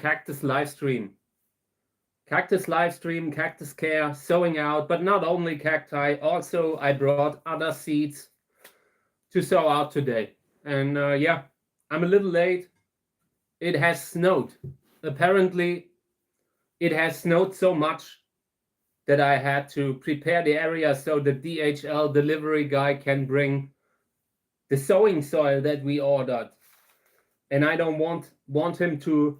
cactus live stream. Cactus live stream, cactus care, sowing out, but not only cacti, also I brought other seeds to sow out today. And yeah, I'm a little late. It has snowed. Apparently, it has snowed so much that I had to prepare the area so the DHL delivery guy can bring the sowing soil that we ordered. And I don't want him to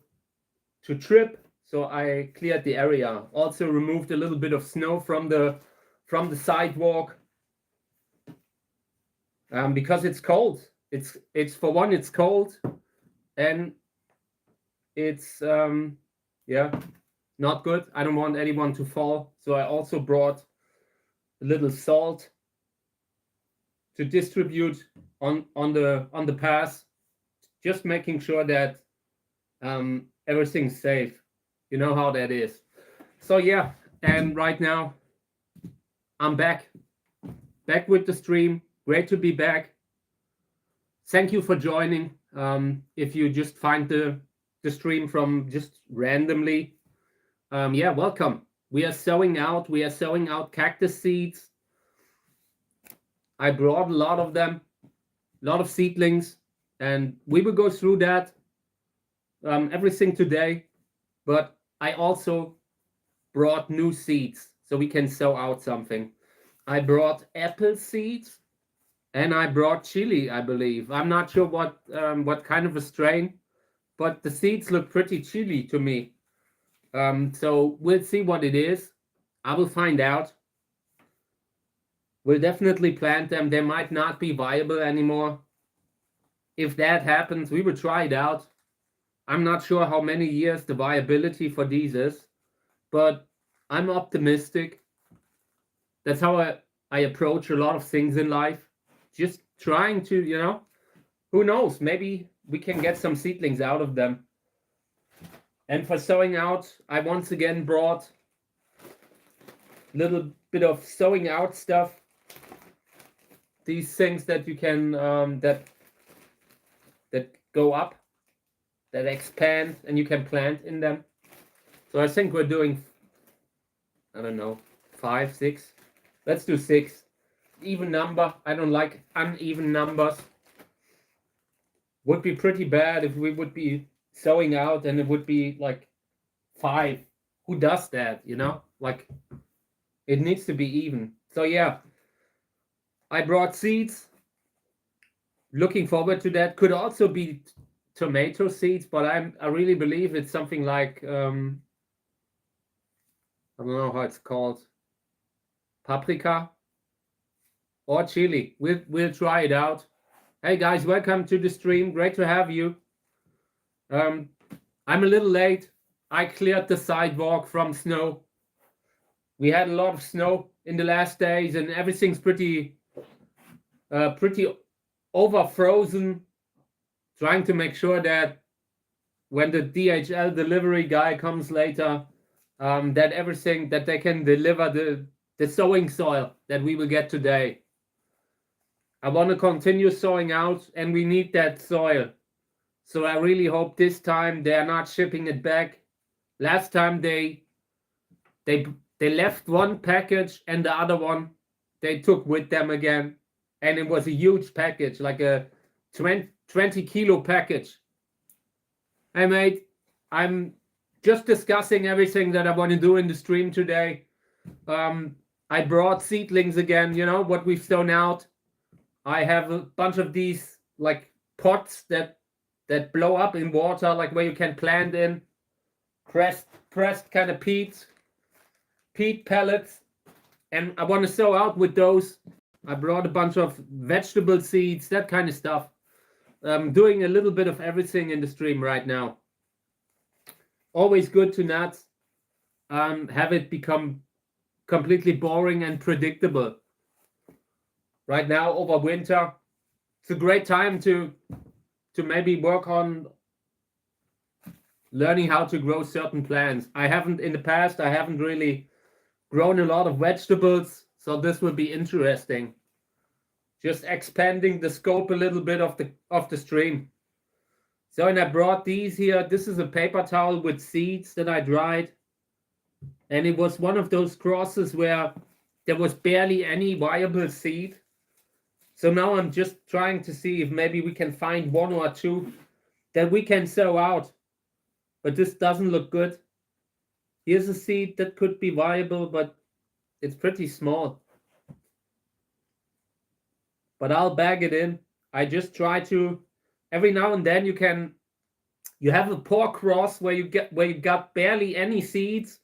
trip, so I cleared the area. Also removed a little bit of snow from the sidewalk because it's cold. It's for one, it's cold, and it's yeah, not good. I don't want anyone to fall, so I also brought a little salt to distribute on the path, just making sure that everything's safe. You know how that is. So yeah, and right now I'm back with the stream. Great to be back. Thank you for joining. If you just find the stream from just randomly, yeah, welcome. We are sowing out cactus seeds. I brought a lot of them, a lot of seedlings, and we will go through that everything today. But I also brought new seeds so we can sow out something. I brought apple seeds and I brought chili, I believe. I'm not sure what kind of a strain, but the seeds look pretty chili to me. So we'll see what it is. I will find out. We'll definitely plant them. They might not be viable anymore. If that happens, we will try it out. I'm not sure how many years the viability for these is, but I'm optimistic. That's how I approach a lot of things in life. Just trying to, you know, who knows, maybe we can get some seedlings out of them. And for sowing out, I once again brought a little bit of sowing out stuff. These things that you can, that go up, that expand, and you can plant in them. So I think we're doing, I don't know, 5, 6. Let's do 6. Even number. I don't like uneven numbers. Would be pretty bad if we would be sowing out and it would be like 5. Who does that, you know? Like, it needs to be even. So yeah, I brought seeds. Looking forward to that. Could also be tomato seeds, but I really believe it's something like I don't know how it's called, paprika or chili. We'll try it out. Hey guys, welcome to the stream. Great to have you. I'm a little late. I cleared the sidewalk from snow. We had a lot of snow in the last days, and everything's pretty over frozen. Trying to make sure that when the DHL delivery guy comes later, that everything that they can deliver the sowing soil that we will get today. I want to continue sowing out, and we need that soil. So I really hope this time they are not shipping it back. Last time they left one package and the other one they took with them again, and it was a huge package, like a 20 kilo package. Hey mate, I'm just discussing everything that I want to do in the stream today. I brought seedlings again, you know, what we've sown out. I have a bunch of these like pots that blow up in water, like where you can plant in pressed kind of peat pellets, and I want to sow out with those. I brought a bunch of vegetable seeds, that kind of stuff. I'm doing a little bit of everything in the stream right now. Always good to not have it become completely boring and predictable. Right now over winter, it's a great time to maybe work on learning how to grow certain plants. In the past I haven't really grown a lot of vegetables, so this will be interesting. Just expanding the scope a little bit of the stream. So, and I brought these here. This is a paper towel with seeds that I dried. And it was one of those crosses where there was barely any viable seed. So now I'm just trying to see if maybe we can find one or two that we can sow out. But this doesn't look good. Here's a seed that could be viable, but it's pretty small. But I'll bag it in. I just try to, every now and then you have a poor cross where you got barely any seeds.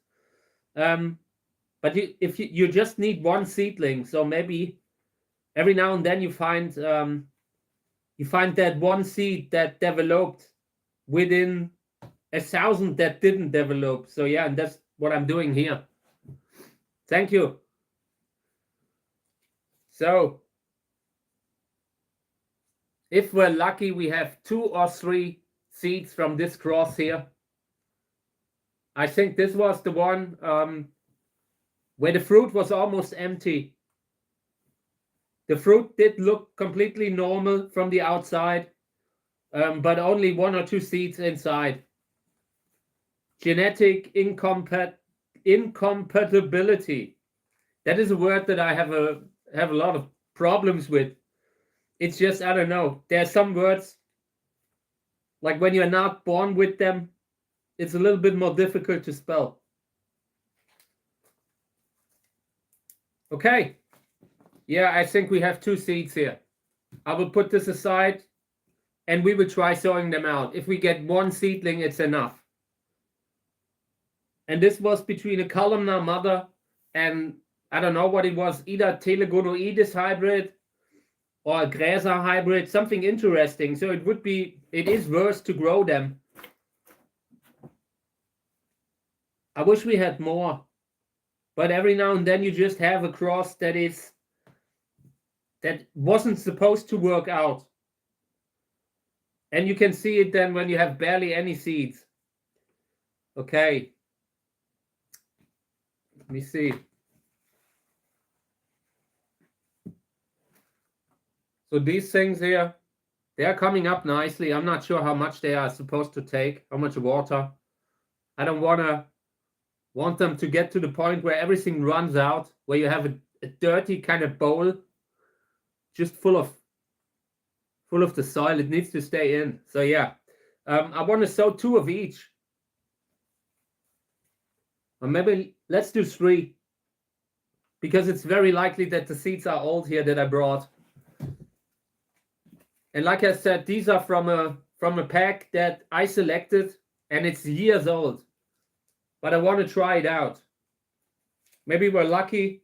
But you just need one seedling. So maybe every now and then you find that one seed that developed within 1,000 that didn't develop. So yeah, and that's what I'm doing here. Thank you. So if we're lucky, we have 2 or 3 seeds from this cross here. I think this was the one where the fruit was almost empty. The fruit did look completely normal from the outside, but only 1 or 2 seeds inside. Genetic incompatibility. That is a word that I have a lot of problems with. It's just, I don't know. There are some words, like when you're not born with them, it's a little bit more difficult to spell. Okay. Yeah, I think we have 2 seeds here. I will put this aside and we will try sowing them out. If we get 1 seedling, it's enough. And this was between a columnar mother and I don't know what it was, either Telegonoides hybrid or a Gräser hybrid, something interesting. So it is worth to grow them. I wish we had more, but every now and then you just have a cross that wasn't supposed to work out. And you can see it then when you have barely any seeds. Okay. Let me see. So these things here, they are coming up nicely. I'm not sure how much they are supposed to take, how much water. I don't want them to get to the point where everything runs out, where you have a dirty kind of bowl just full of the soil. It needs to stay in. So yeah, I want to sow 2 of each. Or maybe let's do 3, because it's very likely that the seeds are old here that I brought. And like I said, these are from a pack that I selected, and it's years old. But I want to try it out. Maybe we're lucky.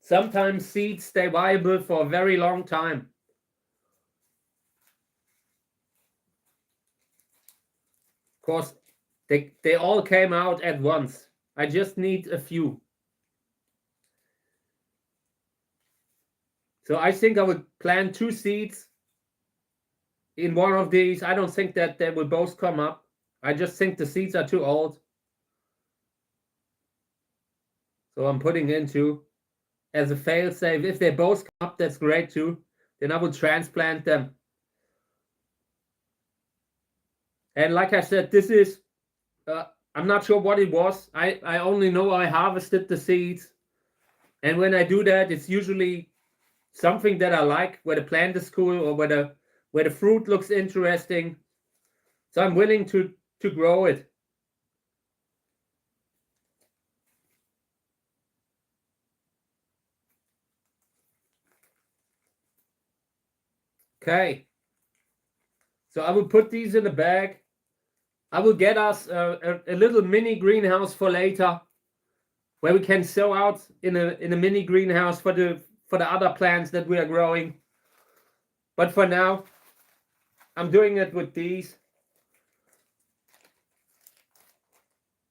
Sometimes seeds stay viable for a very long time. Of course, they all came out at once. I just need a few. So I think I would plant 2 seeds in one of these. I don't think that they will both come up. I just think the seeds are too old. So I'm putting in 2 as a fail-safe. If they both come up, that's great too. Then I will transplant them. And like I said, this is, I'm not sure what it was. I only know I harvested the seeds. And when I do that, it's usually something that I like, where the plant is cool or where the fruit looks interesting. So I'm willing to grow it. Okay. So I will put these in a bag. I will get us a little mini greenhouse for later, where we can sow out in a mini greenhouse for the other plants that we are growing. But for now, I'm doing it with these.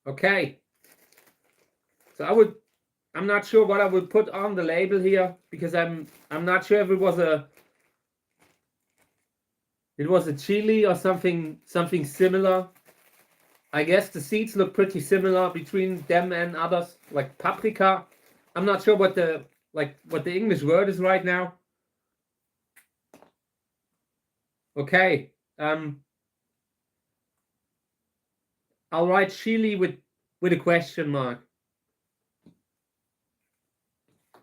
Okay. So I'm not sure what I would put on the label here, because I'm not sure if it was a chili or something similar. I guess the seeds look pretty similar between them and others, like paprika. I'm not sure what the English word is right now. Okay. I'll write chili with a question mark.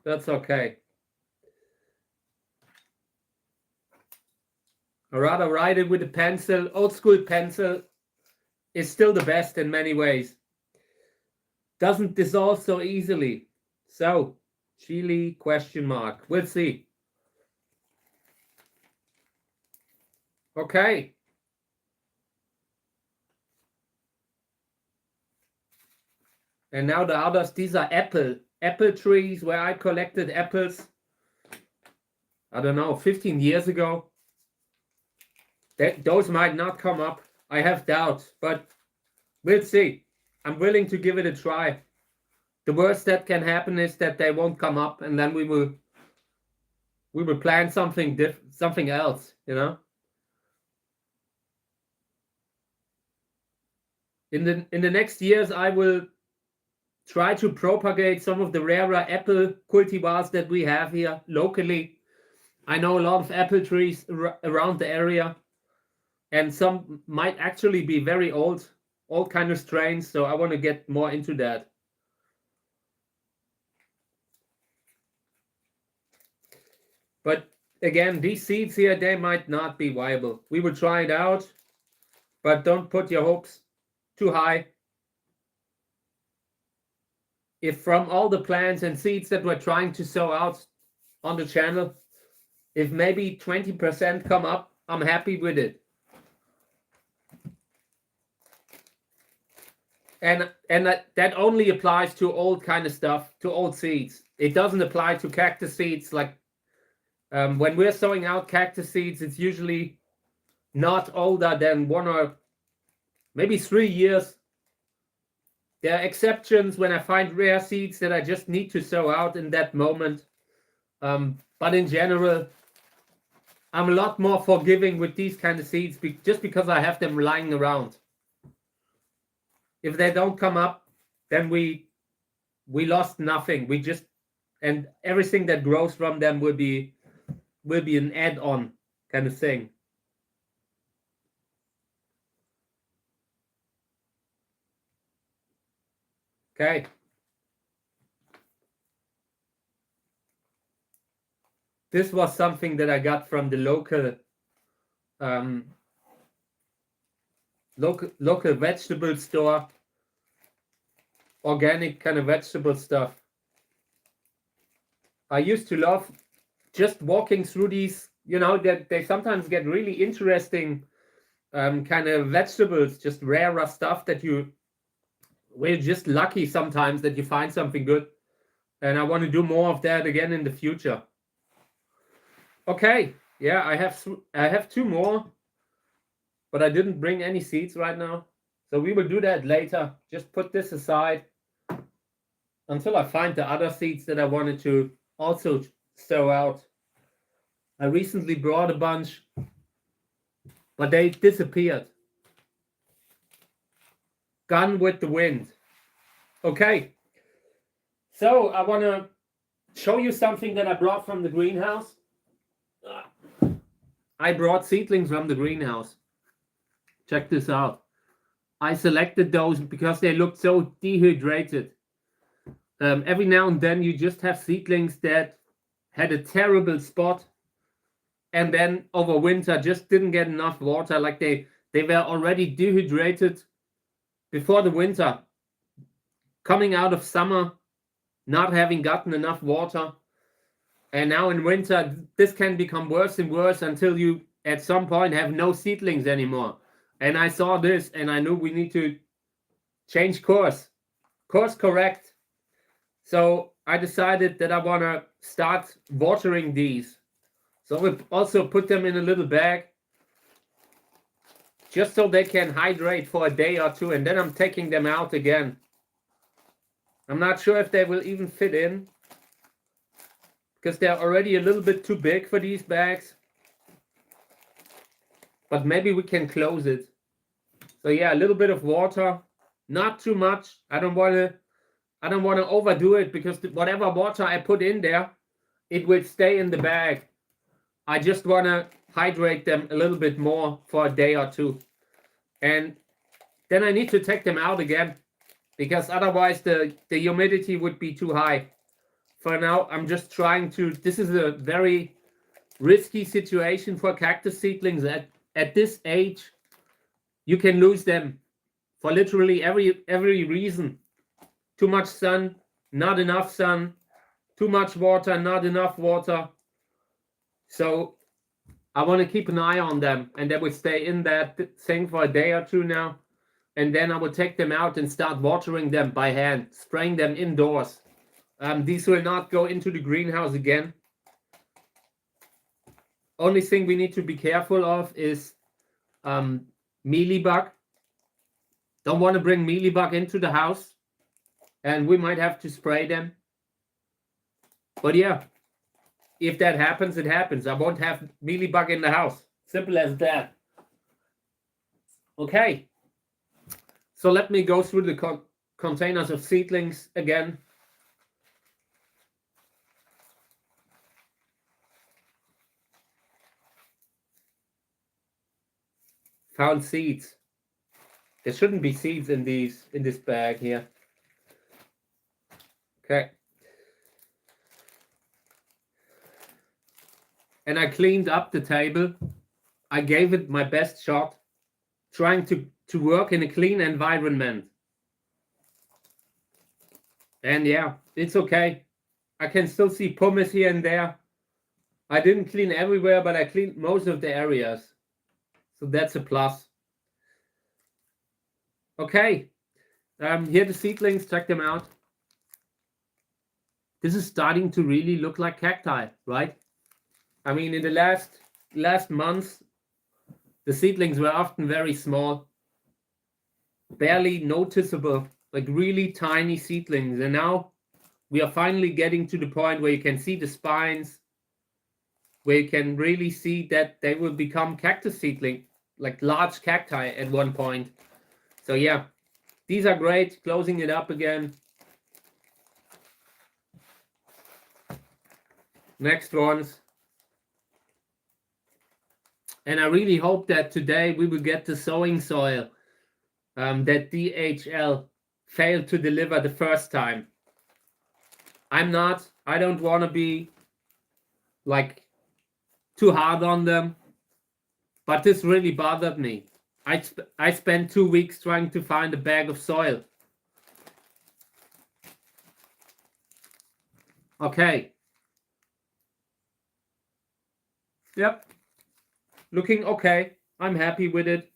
That's okay. I'd rather write it with a pencil. Old school pencil is still the best in many ways. Doesn't dissolve so easily. So, chili question mark. We'll see. Okay. And now the others, these are apple trees where I collected apples, I don't know, 15 years ago. Those might not come up. I have doubts, but we'll see. I'm willing to give it a try. The worst that can happen is that they won't come up, and then we will plan something something else, you know. In the next years, I will try to propagate some of the rarer apple cultivars that we have here locally. I know a lot of apple trees around the area, and some might actually be very old kind of strains, so I want to get more into that. But again, these seeds here, they might not be viable. We will try it out, but don't put your hopes too high. If from all the plants and seeds that we're trying to sow out on the channel, if maybe 20% come up, I'm happy with it. And that only applies to old kind of stuff, to old seeds. It doesn't apply to cactus seeds. Like when we're sowing out cactus seeds, it's usually not older than 1 or maybe 3 years. There are exceptions when I find rare seeds that I just need to sow out in that moment. But in general, I'm a lot more forgiving with these kind of seeds just because I have them lying around. If they don't come up, then we lost nothing. And everything that grows from them will be an add-on kind of thing. Okay. This was something that I got from the local vegetable store, organic kind of vegetable stuff. I used to love just walking through these, you know, that they sometimes get really interesting kind of vegetables, just rarer stuff that we're just lucky sometimes that you find something good. And I want to do more of that again in the future. Okay, yeah, I have 2 more, but I didn't bring any seeds right now. So we will do that later. Just put this aside until I find the other seeds that I wanted to also sow out. I recently brought a bunch, but they disappeared. Gone with the wind. Okay, so I want to show you something that I brought from the greenhouse. I brought seedlings from the greenhouse. Check this out. I selected those because they looked so dehydrated. Every now and then you just have seedlings that had a terrible spot and then over winter just didn't get enough water. Like they were already dehydrated before the winter, coming out of summer, not having gotten enough water. And now in winter, this can become worse and worse until you at some point have no seedlings anymore. And I saw this and I knew we need to change course correct. So I decided that I want to start watering these. So we also put them in a little bag just so they can hydrate for a day or 2, and then I'm taking them out again. I'm not sure if they will even fit in because they're already a little bit too big for these bags. But maybe we can close it. So yeah, a little bit of water, not too much. I don't want to overdo it because whatever water I put in there, it will stay in the bag. I just want to hydrate them a little bit more for a day or 2. And then I need to take them out again, because otherwise the humidity would be too high. For now, I'm just trying to, this is a very risky situation for cactus seedlings. At this age, you can lose them for literally every reason. Too much sun, not enough sun, too much water, not enough water. So I want to keep an eye on them, and they will stay in that thing for a day or two now. And then I will take them out and start watering them by hand, spraying them indoors. These will not go into the greenhouse again. Only thing we need to be careful of is mealybug. Don't want to bring mealybug into the house, and we might have to spray them. But yeah, if that happens, it happens. I won't have mealybug in the house. Simple as that. Okay. So let me go through the containers of seedlings again. Found seeds. There shouldn't be seeds in this bag here. Okay. And I cleaned up the table. I gave it my best shot, trying to work in a clean environment. And yeah, it's okay. I can still see pumice here and there. I didn't clean everywhere, but I cleaned most of the areas. So that's a plus. Okay. Here the seedlings, check them out. This is starting to really look like cacti, right? I mean, in the last months, the seedlings were often very small, barely noticeable, like really tiny seedlings. And now we are finally getting to the point where you can see the spines, where you can really see that they will become cactus seedling, like large cacti at one point. So yeah, these are great. Closing it up again. Next ones. And I really hope that today we will get the sowing soil that DHL failed to deliver the first time. I don't want to be like too hard on them, but this really bothered me. I spent 2 weeks trying to find a bag of soil. Okay. Yep. Looking okay. I'm happy with it.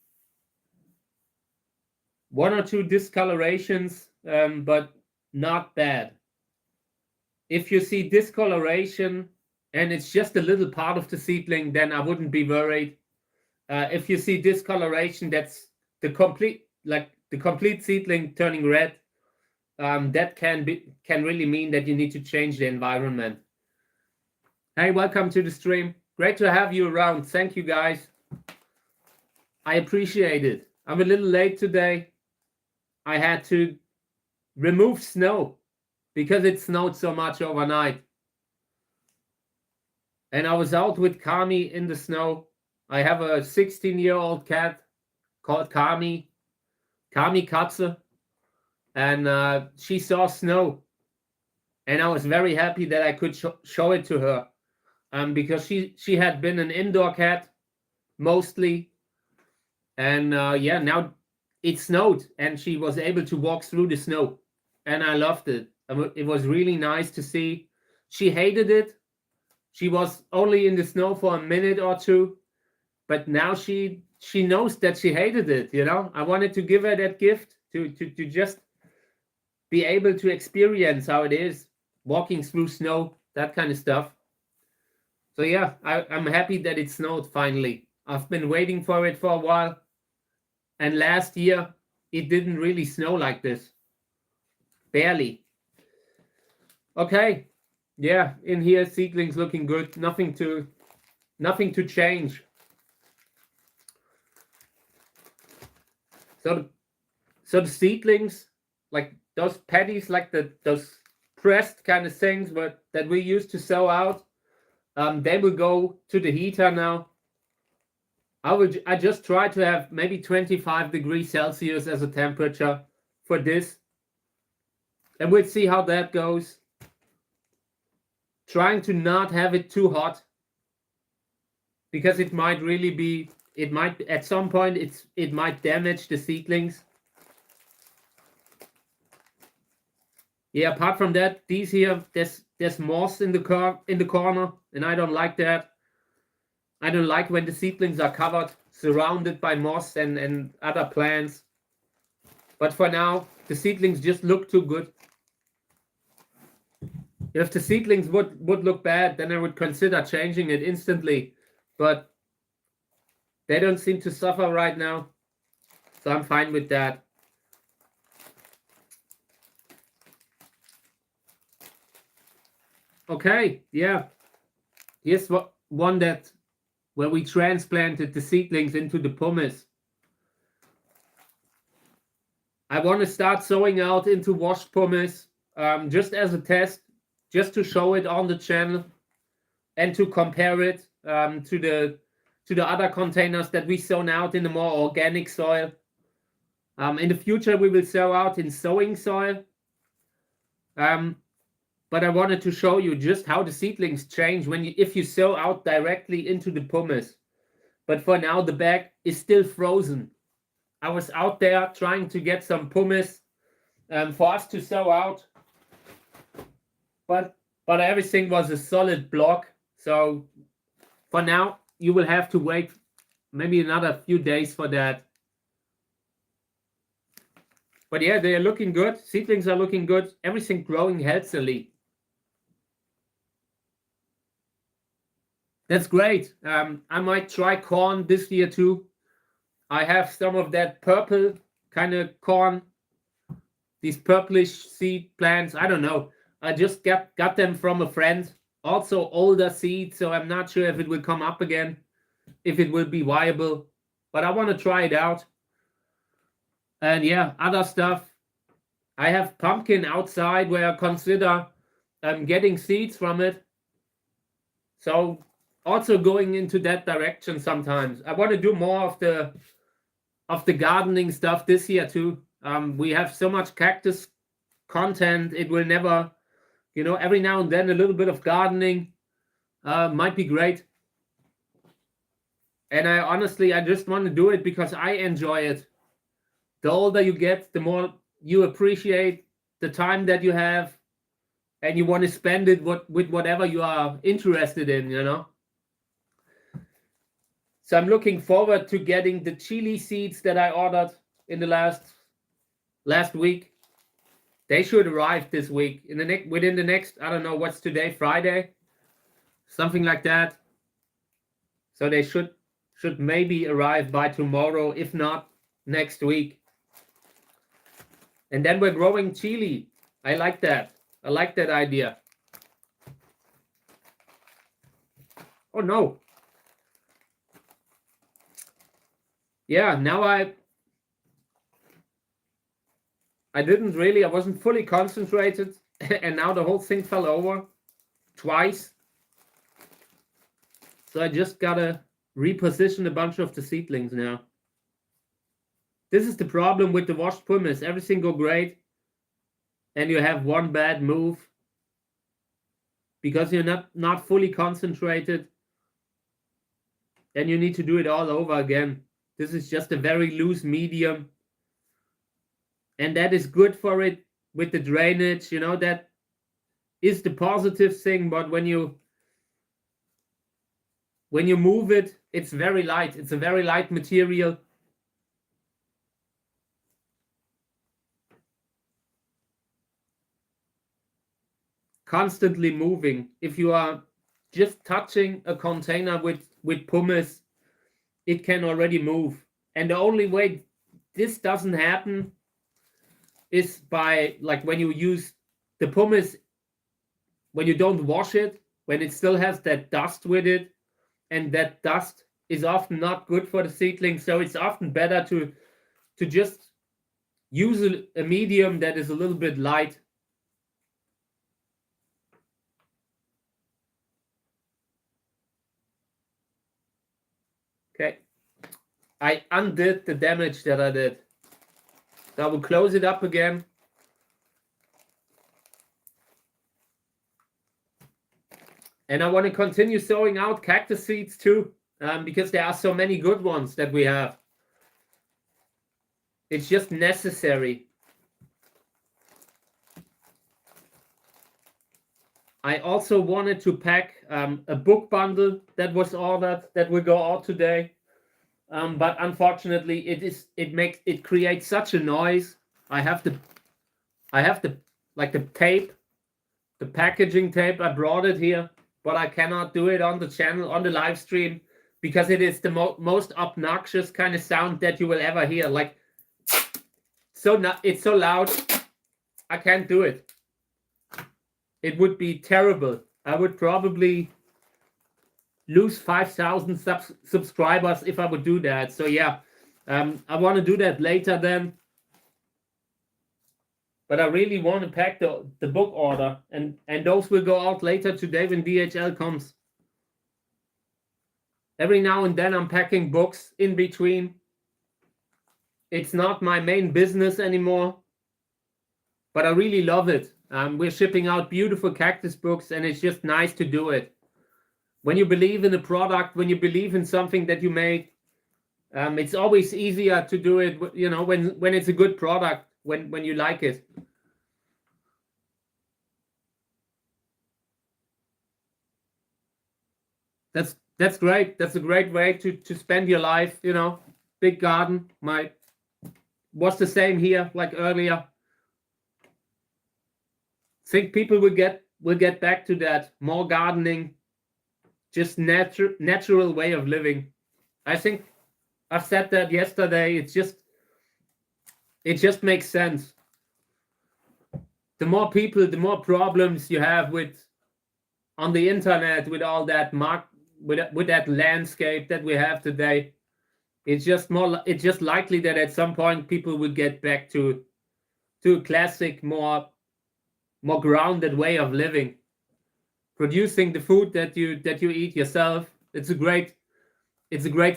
1 or 2 discolorations, but not bad. If you see discoloration and it's just a little part of the seedling, then I wouldn't be worried. If you see discoloration, that's the complete seedling turning red. That can really mean that you need to change the environment. Hey, welcome to the stream. Great to have you around. Thank you, guys. I appreciate it. I'm a little late today. I had to remove snow because it snowed so much overnight. And I was out with Kami in the snow. I have a 16-year-old cat called Kami Katze. And she saw snow. And I was very happy that I could show it to her. Because she had been an indoor cat mostly. And yeah, now it snowed and she was able to walk through the snow. And I loved it. It was really nice to see. She hated it. She was only in the snow for a minute or two. But now she knows that she hated it, you know. I wanted to give her that gift to just be able to experience how it is walking through snow, that kind of stuff. So yeah, I'm happy that it snowed finally. I've been waiting for it for a while. And last year, it didn't really snow like this. Barely. Okay. Yeah, in here, seedlings looking good. Nothing to change. So the seedlings, like those patties, like those pressed kind of things that we used to sow out, they will go to the heater now. I just try to have maybe 25 degrees Celsius as a temperature for this. And we'll see how that goes. Trying to not have it too hot, because it might really be, it might at some point it might damage the seedlings. Yeah, apart from that, these here, there's moss in the corner, and I don't like that. I don't like when the seedlings are covered, surrounded by moss and other plants. But for now, the seedlings just look too good. If the seedlings would look bad, then I would consider changing it instantly. But they don't seem to suffer right now, so I'm fine with that. Okay, yeah. Here's one that where we transplanted the seedlings into the pumice. I want to start sowing out into washed pumice, just as a test, just to show it on the channel and to compare it to the other containers that we sown out in the more organic soil. In the future, we will sow out in sowing soil. But I wanted to show you just how the seedlings change if you sow out directly into the pumice. But for now, the bag is still frozen. I was out there trying to get some pumice for us to sow out, but everything was a solid block. So for now, you will have to wait maybe another few days for that. But yeah, they are looking good. Seedlings are looking good. Everything growing healthily. That's great. I might try corn this year too. I have some of that purple kind of corn, these purplish seed plants. I don't know. I just got them from a friend. Also older seed, so I'm not sure if it will come up again, if it will be viable. But I want to try it out. And yeah, other stuff. I have pumpkin outside where I consider getting seeds from it. So also going into that direction sometimes. I want to do more of the gardening stuff this year too. We have so much cactus content. It will never, every now and then a little bit of gardening might be great. And I just want to do it because I enjoy it. The older you get, the more you appreciate the time that you have, and you want to spend it with whatever you are interested in, So I'm looking forward to getting the chili seeds that I ordered in the last week. They should arrive this week within the next, I don't know what's today, Friday, something like that. So they should maybe arrive by tomorrow, if not next week. And then we're growing chili. I like that. I like that idea. Oh no. Yeah, now I wasn't fully concentrated, and now the whole thing fell over twice. So I just gotta reposition a bunch of the seedlings now. This is the problem with the washed pumice. Everything go great, and you have one bad move because you're not fully concentrated, and you need to do it all over again. This is just a very loose medium, and that is good for it with the drainage. That is the positive thing. But when you move it, it's very light. It's a very light material. Constantly moving. If you are just touching a container with pumice, it can already move. And the only way this doesn't happen is by, like, when you use the pumice, when you don't wash it, when it still has that dust with it, and that dust is often not good for the seedling. So it's often better to just use a medium that is a little bit light. Okay, I undid the damage that I did. So I will close it up again. And I want to continue sowing out cactus seeds too, because there are so many good ones that we have. It's just necessary. I also wanted to pack a book bundle that was ordered that will go out today. But unfortunately, it creates such a noise. I have the like the tape, the packaging tape. I brought it here, but I cannot do it on the channel, on the live stream, because it is the most obnoxious kind of sound that you will ever hear. Like, it's so loud, I can't do it. It would be terrible. I would probably lose 5,000 subscribers if I would do that. So yeah, I want to do that later then. But I really want to pack the book order, and those will go out later today when DHL comes. Every now and then I'm packing books in between. It's not my main business anymore, but I really love it. We're shipping out beautiful cactus books, and it's just nice to do it. When you believe in a product, when you believe in something that you made, it's always easier to do it, you know, when it's a good product, when you like it. That's great. That's a great way to spend your life, you know. Big garden. Was the same here like earlier. Think people will get back to that. More gardening, just natural way of living. I think I've said that yesterday. It just makes sense. The more people, the more problems you have with on the internet, with all that with that landscape that we have today. It's just likely that at some point people will get back to a classic, more grounded way of living, producing the food that you eat yourself. It's a great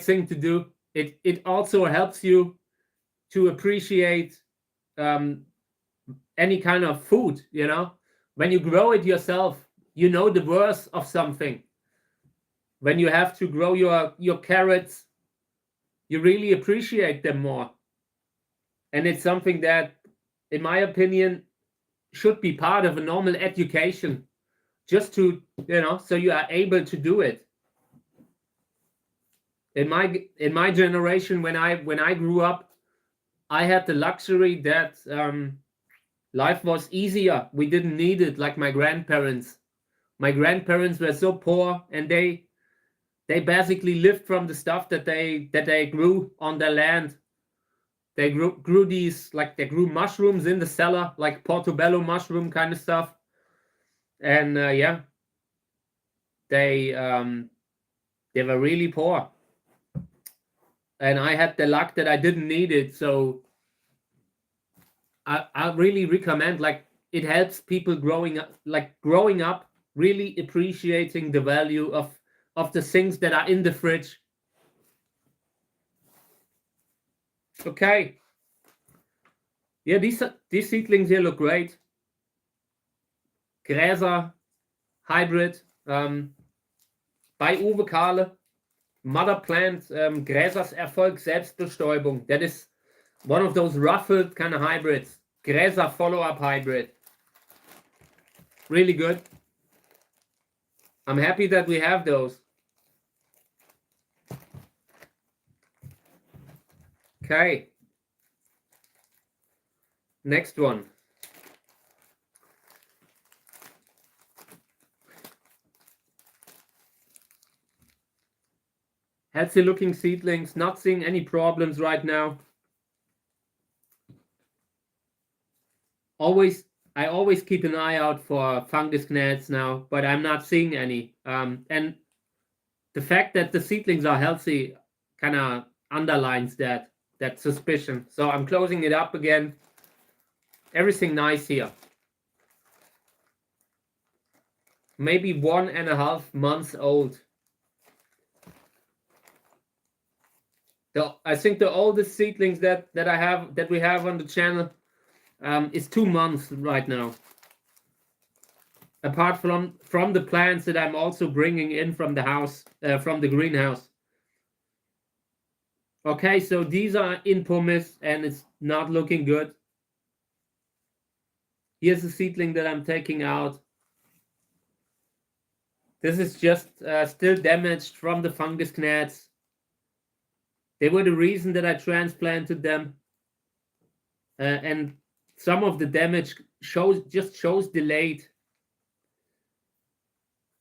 thing to do. It also helps you to appreciate any kind of food, you know. When you grow it yourself, you know the worth of something. When you have to grow your carrots, you really appreciate them more. And it's something that, in my opinion, should be part of a normal education, just to, you know, so you are able to do it. In my generation, when I grew up, I had the luxury that life was easier. We didn't need it like my grandparents. My grandparents were so poor, and they basically lived from the stuff that they grew on their land. They grew these, like, they grew mushrooms in the cellar, like portobello mushroom kind of stuff. And yeah, they were really poor. And I had the luck that I didn't need it. So I really recommend, like, it helps people growing up, really appreciating the value of the things that are in the fridge. Okay. Yeah, these seedlings here look great. Gräser, Hybrid, bei Uwe Kahle, Mother Plant, Gräsers Erfolg, Selbstbestäubung. That is one of those ruffled kind of hybrids. Gräser follow-up hybrid. Really good. I'm happy that we have those. Okay. Next one. Healthy looking seedlings, not seeing any problems right now. I always keep an eye out for fungus gnats now, but I'm not seeing any. And the fact that the seedlings are healthy kind of underlines that suspicion. So I'm closing it up again. Everything nice here. Maybe 1.5 months old. I think the oldest seedlings that we have on the channel is 2 months right now. Apart from the plants that I'm also bringing in from the house, from the greenhouse. Okay, so these are in pumice and it's not looking good. Here's a seedling that I'm taking out. This is just still damaged from the fungus gnats. They were the reason that I transplanted them. And some of the damage shows delayed.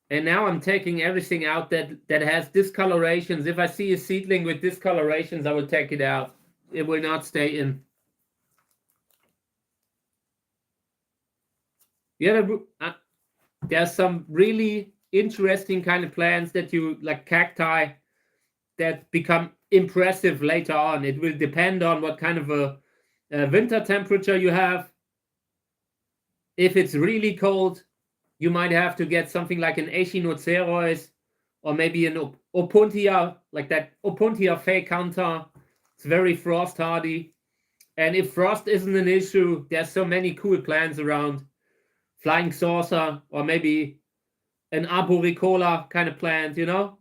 And now I'm taking everything out that has discolorations. If I see a seedling with discolorations, I will take it out. It will not stay in. Yeah, there's some really interesting kind of plants that you like, cacti, that become impressive later on. It will depend on what kind of a winter temperature you have. If it's really cold, you might have to get something like an Echinocereus or maybe an Opuntia, like that Opuntia fecanta. It's very frost hardy. And if frost isn't an issue, there's so many cool plants around. Flying saucer, or maybe an arboricola kind of plant, you know?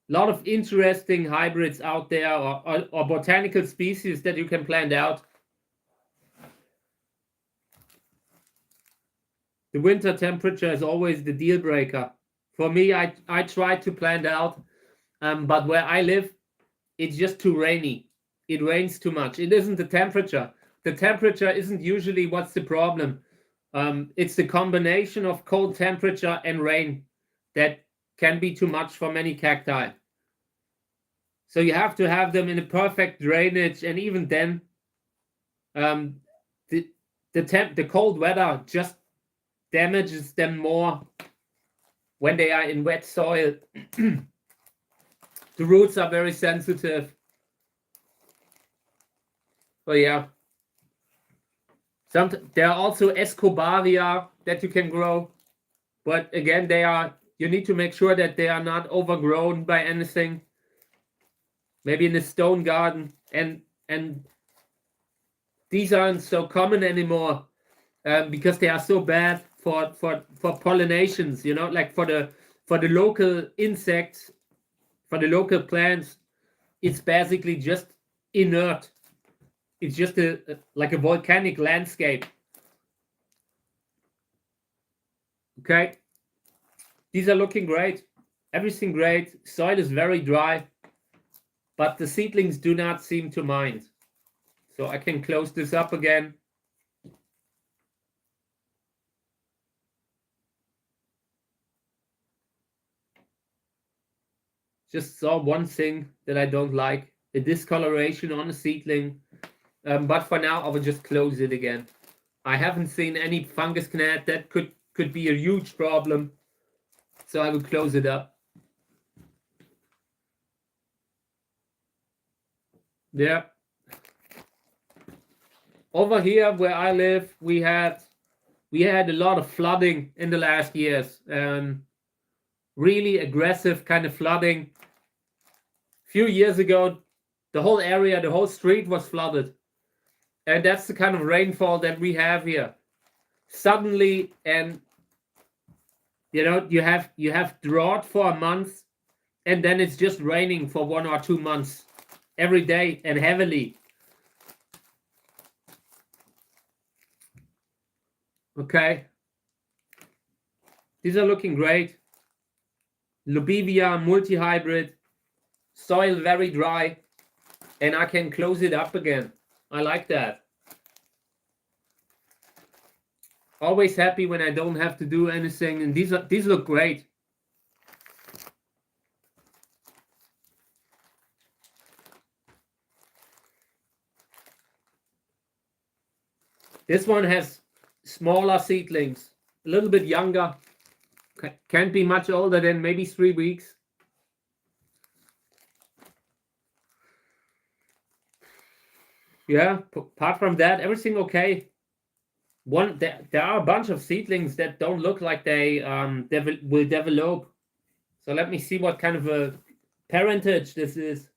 A lot of interesting hybrids out there, or botanical species that you can plant out. The winter temperature is always the deal breaker. For me, I try to plant out, but where I live, it's just too rainy. It rains too much. It isn't the temperature. The temperature isn't usually what's the problem. It's the combination of cold temperature and rain that can be too much for many cacti. So you have to have them in a perfect drainage, and even then, the cold weather just damages them more when they are in wet soil. The roots are very sensitive. But yeah. There are also Escobaria that you can grow. But again, you need to make sure that they are not overgrown by anything. Maybe in a stone garden. And these aren't so common anymore because they are so bad for pollinations, you know, like for the local insects, for the local plants. It's basically just inert. It's just like a volcanic landscape. Okay. These are looking great. Everything great. Soil is very dry. But the seedlings do not seem to mind. So I can close this up again. Just saw one thing that I don't like. The discoloration on a seedling. But for now, I will just close it again. I haven't seen any fungus gnat. That could be a huge problem. So I will close it up. Yeah. Over here where I live, we had a lot of flooding in the last years. Really aggressive kind of flooding. A few years ago, the whole area, the whole street was flooded. And that's the kind of rainfall that we have here. Suddenly, and you know, you have drought for a month, and then it's just raining for 1 or 2 months every day and heavily. Okay. These are looking great. Lubivia multi-hybrid. Soil very dry. And I can close it up again. I like that. Always happy when I don't have to do anything. And these look great. This one has smaller seedlings, a little bit younger. Can't be much older than maybe 3 weeks. Yeah, apart from that, everything okay. There are a bunch of seedlings that don't look like they will develop. So let me see what kind of a parentage this is.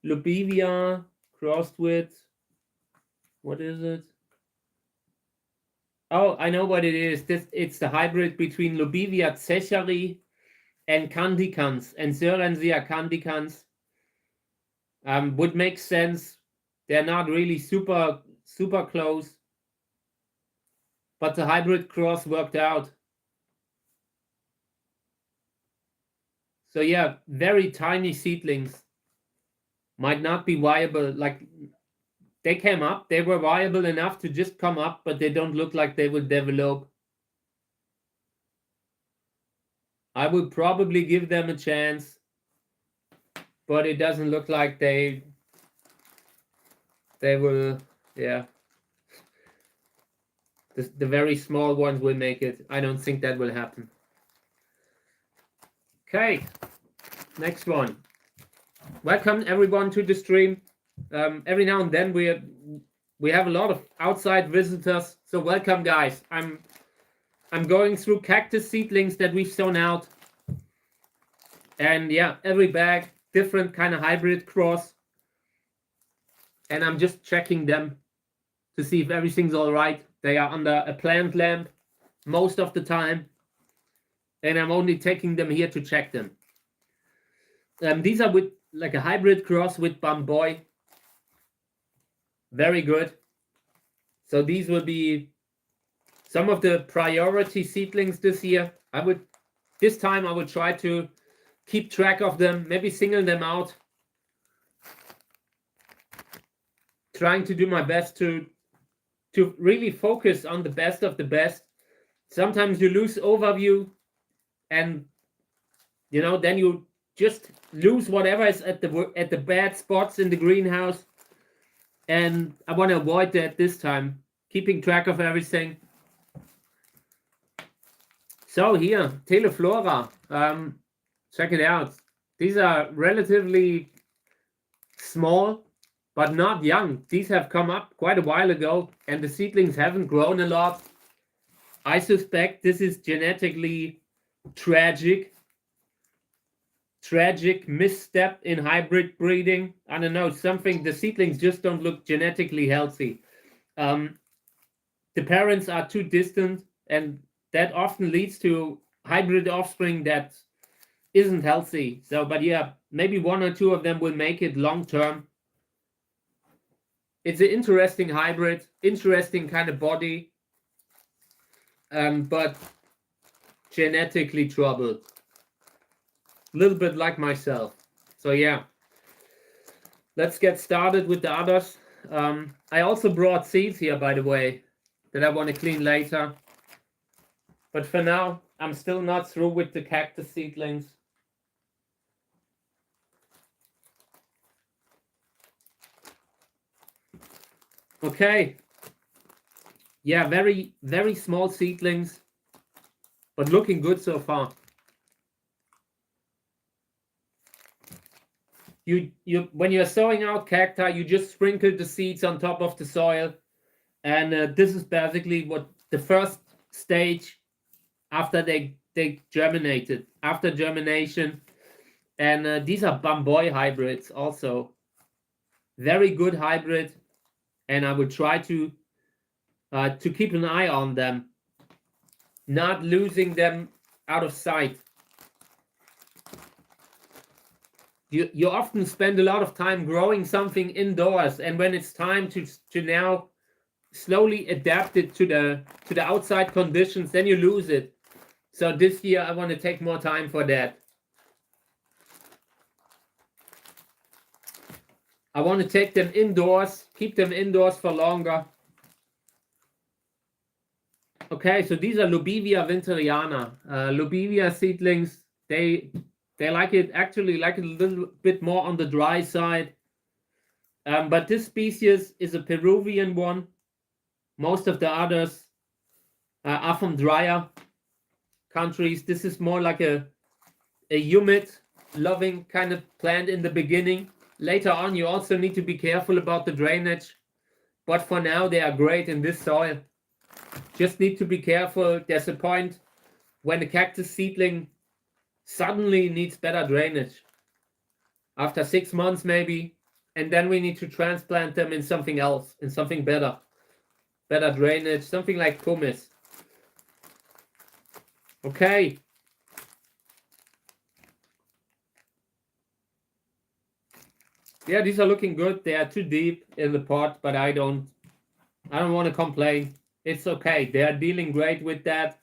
Lubivia crossed with, what is it? Oh, I know what it is. It's the hybrid between Lubivia zecheri and candicans, and Sörensia candicans. Would make sense. They're not really super close, but the hybrid cross worked out. So yeah, very tiny seedlings might not be viable. Like, they came up, they were viable enough to just come up, but they don't look like they will develop. I would probably give them a chance, but it doesn't look like they will, yeah. The very small ones will make it. I don't think that will happen. Okay, next one. Welcome everyone to the stream. Every now and then we have a lot of outside visitors, so welcome guys. I'm going through cactus seedlings that we've sown out, and yeah, every bag different kind of hybrid cross, and I'm just checking them to see if everything's all right. They are under a plant lamp most of the time, and I'm only taking them here to check them. These are with like a hybrid cross with bamboy. Very good. So these will be some of the priority seedlings this year. This time I would try to keep track of them, maybe single them out. Trying to do my best to really focus on the best of the best. Sometimes you lose overview, and then you just lose whatever is at the bad spots in the greenhouse. And I want to avoid that this time, keeping track of everything. So here, Teleflora, check it out. These are relatively small, but not young. These have come up quite a while ago, and the seedlings haven't grown a lot. I suspect this is genetically tragic misstep in hybrid breeding. I don't know, something, the seedlings just don't look genetically healthy. The parents are too distant, and that often leads to hybrid offspring that isn't healthy. So, but yeah, maybe one or two of them will make it long term. It's an interesting hybrid, interesting kind of body, but genetically troubled. A little bit like myself. So yeah, let's get started with the others. I also brought seeds here, by the way, that I want to clean later. But for now, I'm still not through with the cactus seedlings. Okay. Yeah, very, very small seedlings, but looking good so far. When you're sowing out cacti, you just sprinkle the seeds on top of the soil, and this is basically what the first stage after they germinated, after germination. And these are bamboy hybrids also. Very good hybrid, and I would try to keep an eye on them, not losing them out of sight. You often spend a lot of time growing something indoors, and when it's time to now slowly adapt it to the outside conditions, then you lose it. So this year I want to take more time for that. I want to take them indoors, keep them indoors for longer. Okay, so these are Lubivia winteriana. Lubivia seedlings, they like it, actually like it a little bit more on the dry side. But this species is a Peruvian one. Most of the others are from drier countries. This is more like a humid, loving kind of plant in the beginning. Later on, you also need to be careful about the drainage. But for now, they are great in this soil. Just need to be careful. There's a point when the cactus seedling suddenly needs better drainage. After 6 months, maybe, and then we need to transplant them in something else, in something better drainage, something like pumice. Okay. Yeah, these are looking good. They are too deep in the pot, but I don't want to complain. It's okay. They are dealing great with that.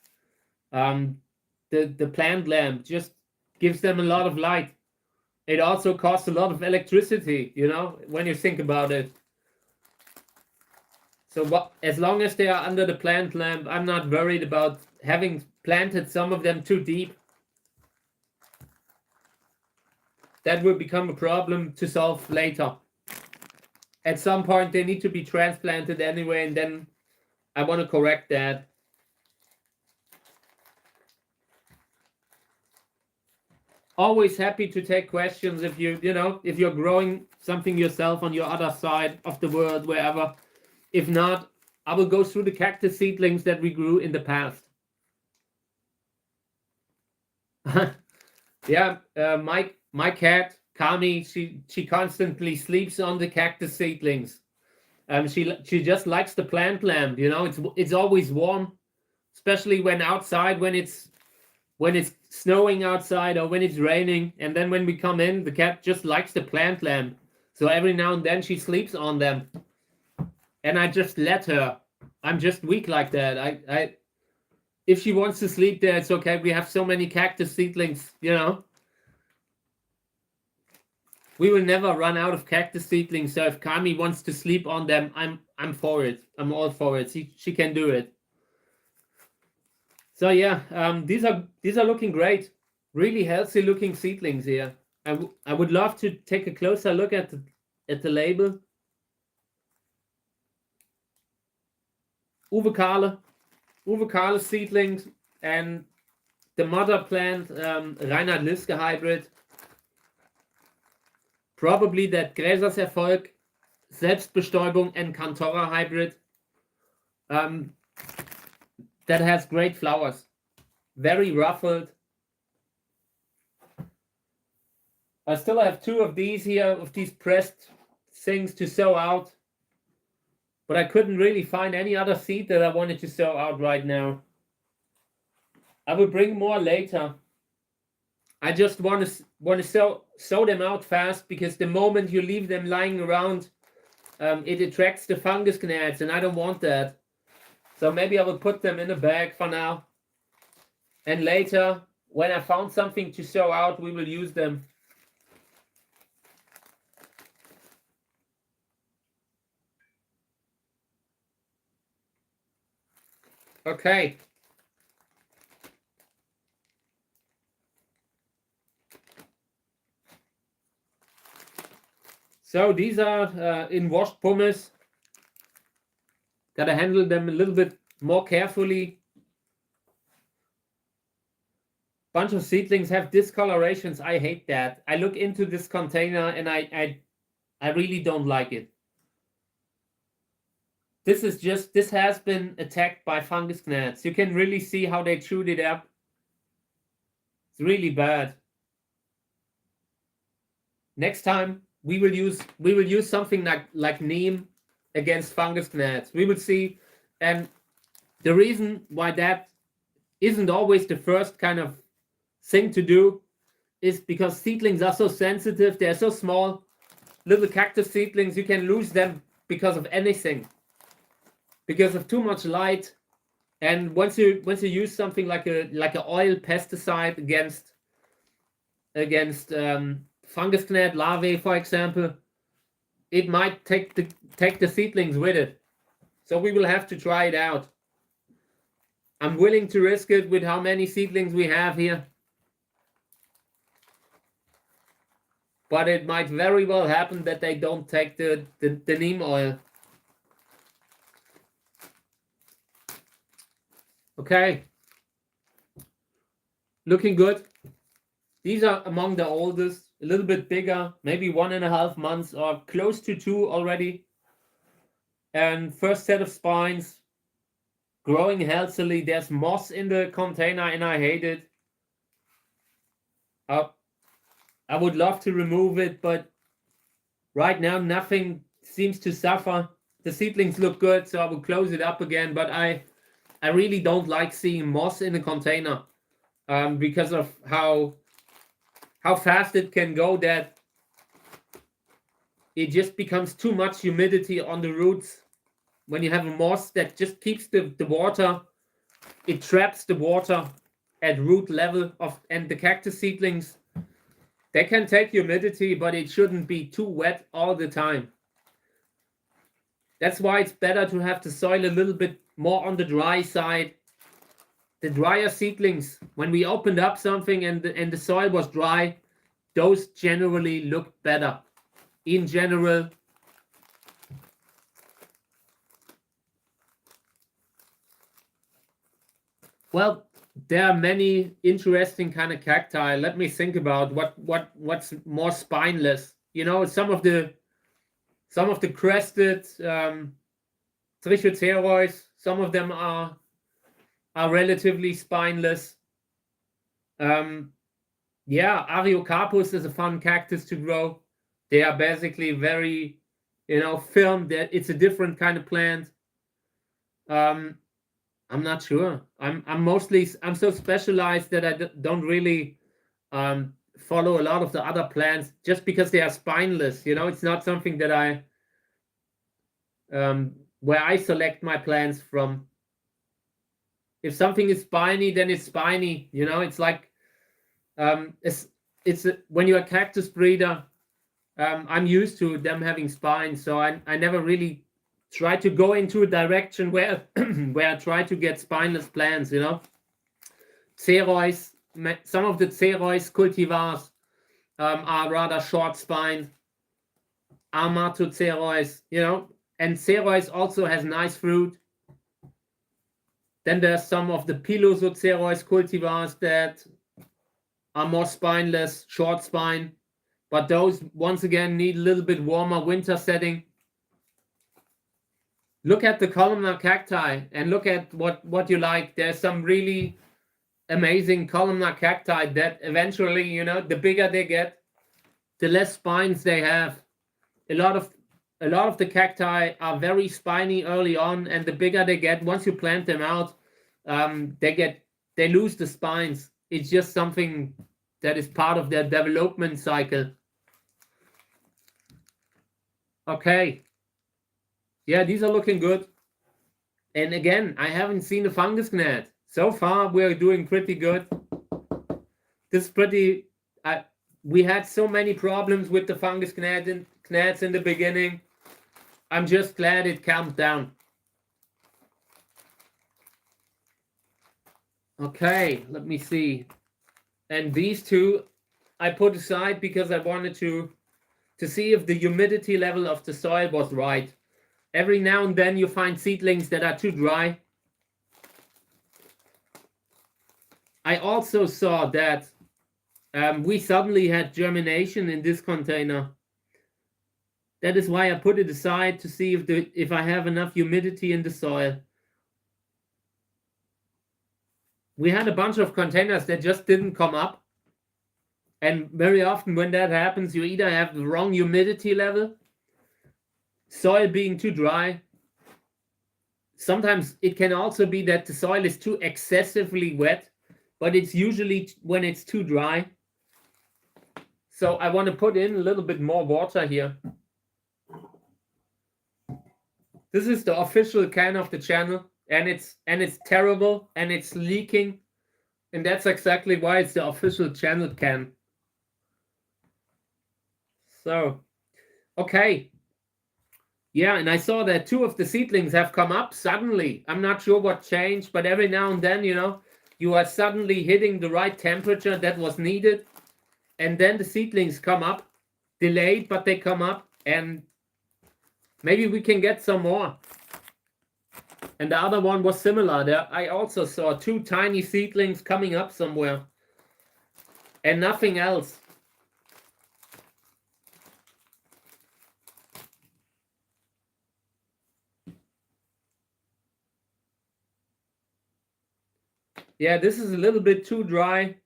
The plant lamp just gives them a lot of light. It also costs a lot of electricity, you know, when you think about it. So as long as they are under the plant lamp, I'm not worried about having planted some of them too deep. That will become a problem to solve later. At some point, they need to be transplanted anyway, and then I want to correct that. Always happy to take questions if if you're growing something yourself on your other side of the world, wherever. If not, I will go through the cactus seedlings that we grew in the past. Yeah, my cat Kami, she constantly sleeps on the cactus seedlings. She just likes the plant lamp. You know, it's always warm, especially when outside, when it's snowing outside or when it's raining. And then when we come in, the cat just likes the plant lamp. So every now and then she sleeps on them, and I just let her. I'm just weak like that. I if she wants to sleep there, it's okay. We have so many cactus seedlings, you know. We will never run out of cactus seedlings. So if Kami wants to sleep on them, I'm for it. I'm all for it. She can do it. So yeah, these are looking great. Really healthy looking seedlings here. I would love to take a closer look at the label. Uwe Kahle seedlings, and the mother plant, Reinhard Liske hybrid. Probably that Gräserserfolg, Selbstbestäubung, and Cantora hybrid. That has great flowers. Very ruffled. I still have 2 of these here, of these pressed things to sow out. But I couldn't really find any other seed that I wanted to sow out right now. I will bring more later. I just want to sow them out fast, because the moment you leave them lying around, it attracts the fungus gnats, and I don't want that. So maybe I will put them in a bag for now. And later, when I found something to sow out, we will use them. Okay. So these are in washed pumice. Gotta handle them a little bit more carefully. Bunch of seedlings have discolorations. I hate that. I look into this container and I really don't like it. This has been attacked by fungus gnats. You can really see how they chewed it up. It's really bad. Next time we will use something like neem against fungus gnats. We will see. And the reason why that isn't always the first kind of thing to do is because seedlings are so sensitive. They're so small. Little cactus seedlings, you can lose them because of anything. Because of too much light. And once you use something like a oil pesticide against fungus gnat larvae, for example, it might take the seedlings with it. So we will have to try it out. I'm willing to risk it with how many seedlings we have here. But it might very well happen that they don't take the neem oil. Okay. Looking good. These are among the oldest, a little bit bigger, maybe 1.5 months or close to 2 already. And first set of spines, growing healthily. There's moss in the container and I hate it. I would love to remove it, but right now nothing seems to suffer. The seedlings look good, so I will close it up again. But I really don't like seeing moss in a container because of how fast it can go, that it just becomes too much humidity on the roots. When you have a moss that just keeps the water, it traps the water at root level and the cactus seedlings, they can take humidity, but it shouldn't be too wet all the time. That's why it's better to have the soil a little bit more on the dry side. The drier seedlings, when we opened up something and the soil was dry, those generally look better. In general, well, there are many interesting kind of cacti. Let me think about what's more spineless. You know, some of the crested trichocerois, some of them are relatively spineless. Yeah, Ariocarpus is a fun cactus to grow. They are basically very, firm. That it's a different kind of plant. I'm not sure. I'm so specialized that I don't really follow a lot of the other plants just because they are spineless. It's not something that I where I select my plants from. If something is spiny, then it's spiny. It's like when you're a cactus breeder, I'm used to them having spines, so I never really try to go into a direction where where I try to get spineless plants. Cerois, some of the Cerois cultivars are rather short spined. Amatocerois, and Cerois also has nice fruit. Then there's some of the Pilosocerois cultivars that are more spineless, short spine, but those once again need a little bit warmer winter setting. Look at the columnar cacti and look at what you like. There's some really amazing columnar cacti that eventually, the bigger they get, the less spines they have. A lot of the cacti are very spiny early on, and the bigger they get, once you plant them out, they lose the spines. It's just something that is part of their development cycle. Okay. Yeah, these are looking good. And again, I haven't seen a fungus gnat. So far, we're doing pretty good. This is pretty... we had so many problems with the fungus gnats in the beginning. I'm just glad it calmed down. Okay, let me see. And these two I put aside because I wanted to see if the humidity level of the soil was right. Every now and then you find seedlings that are too dry. I also saw that we suddenly had germination in this container. That is why I put it aside to see if I have enough humidity in the soil. We had a bunch of containers that just didn't come up. And very often when that happens, you either have the wrong humidity level, soil being too dry. Sometimes it can also be that the soil is too excessively wet, but it's usually when it's too dry. So I want to put in a little bit more water here. This is the official can of the channel, and it's terrible and it's leaking, and that's exactly why it's the official channel can. So, okay. Yeah, and I saw that 2 of the seedlings have come up suddenly. I'm not sure what changed, but every now and then, you are suddenly hitting the right temperature that was needed. And then the seedlings come up, delayed, but they come up, and maybe we can get some more. And the other one was similar. There, I also saw 2 tiny seedlings coming up somewhere, and nothing else. Yeah, this is a little bit too dry.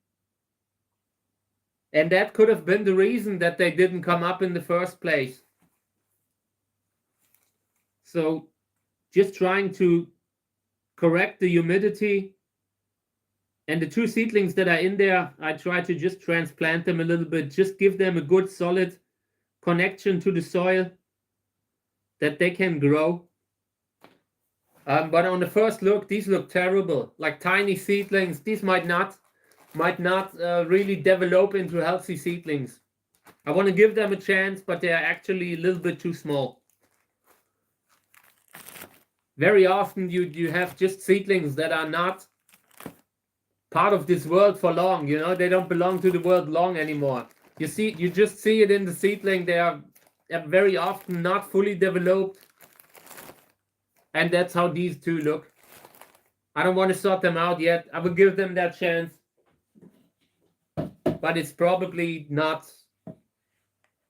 And that could have been the reason that they didn't come up in the first place. So just trying to correct the humidity. And the 2 seedlings that are in there, I try to just transplant them a little bit, just give them a good solid connection to the soil that they can grow. But on the first look, these look terrible, like tiny seedlings. These might not really develop into healthy seedlings. I want to give them a chance, but they are actually a little bit too small. Very often you have just seedlings that are not part of this world for long, you know, they don't belong to the world long anymore. You just see it in the seedling. They are very often not fully developed. And that's how these 2 look. I don't want to sort them out yet. I will give them that chance. But it's probably not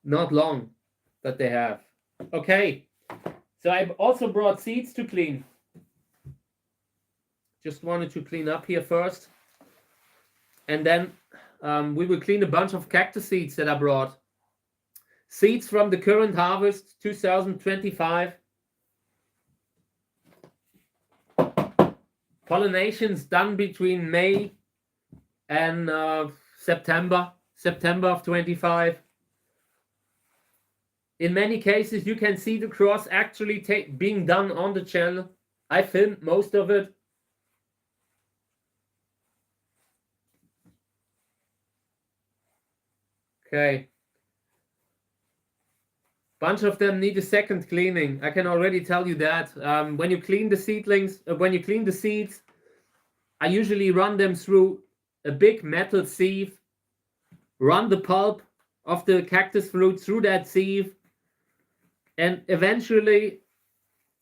long that they have. Okay. So I've also brought seeds to clean. Just wanted to clean up here first. And then we will clean a bunch of cactus seeds that I brought. Seeds from the current harvest, 2025. Pollinations done between May and September of 25. In many cases, you can see the cross actually being done on the channel. I filmed most of it. Okay. Bunch of them need a second cleaning. I can already tell you that. When you clean the seedlings, when you clean the seeds, I usually run them through a big metal sieve, run the pulp of the cactus fruit through that sieve, and eventually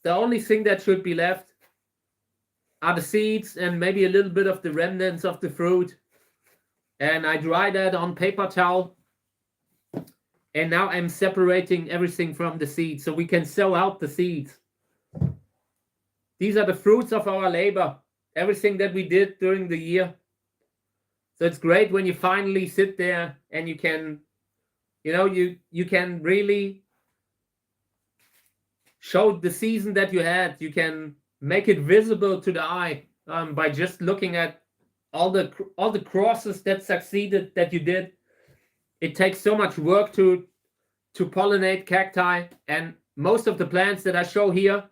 the only thing that should be left are the seeds and maybe a little bit of the remnants of the fruit. And I dry that on paper towel. And now I'm separating everything from the seeds so we can sow out the seeds. These are the fruits of our labor, everything that we did during the year. So it's great when you finally sit there and you can, you know, you can really show the season that you had. You can make it visible to the eye by just looking at all the crosses that succeeded that you did. It takes so much work to pollinate cacti, and most of the plants that I show here,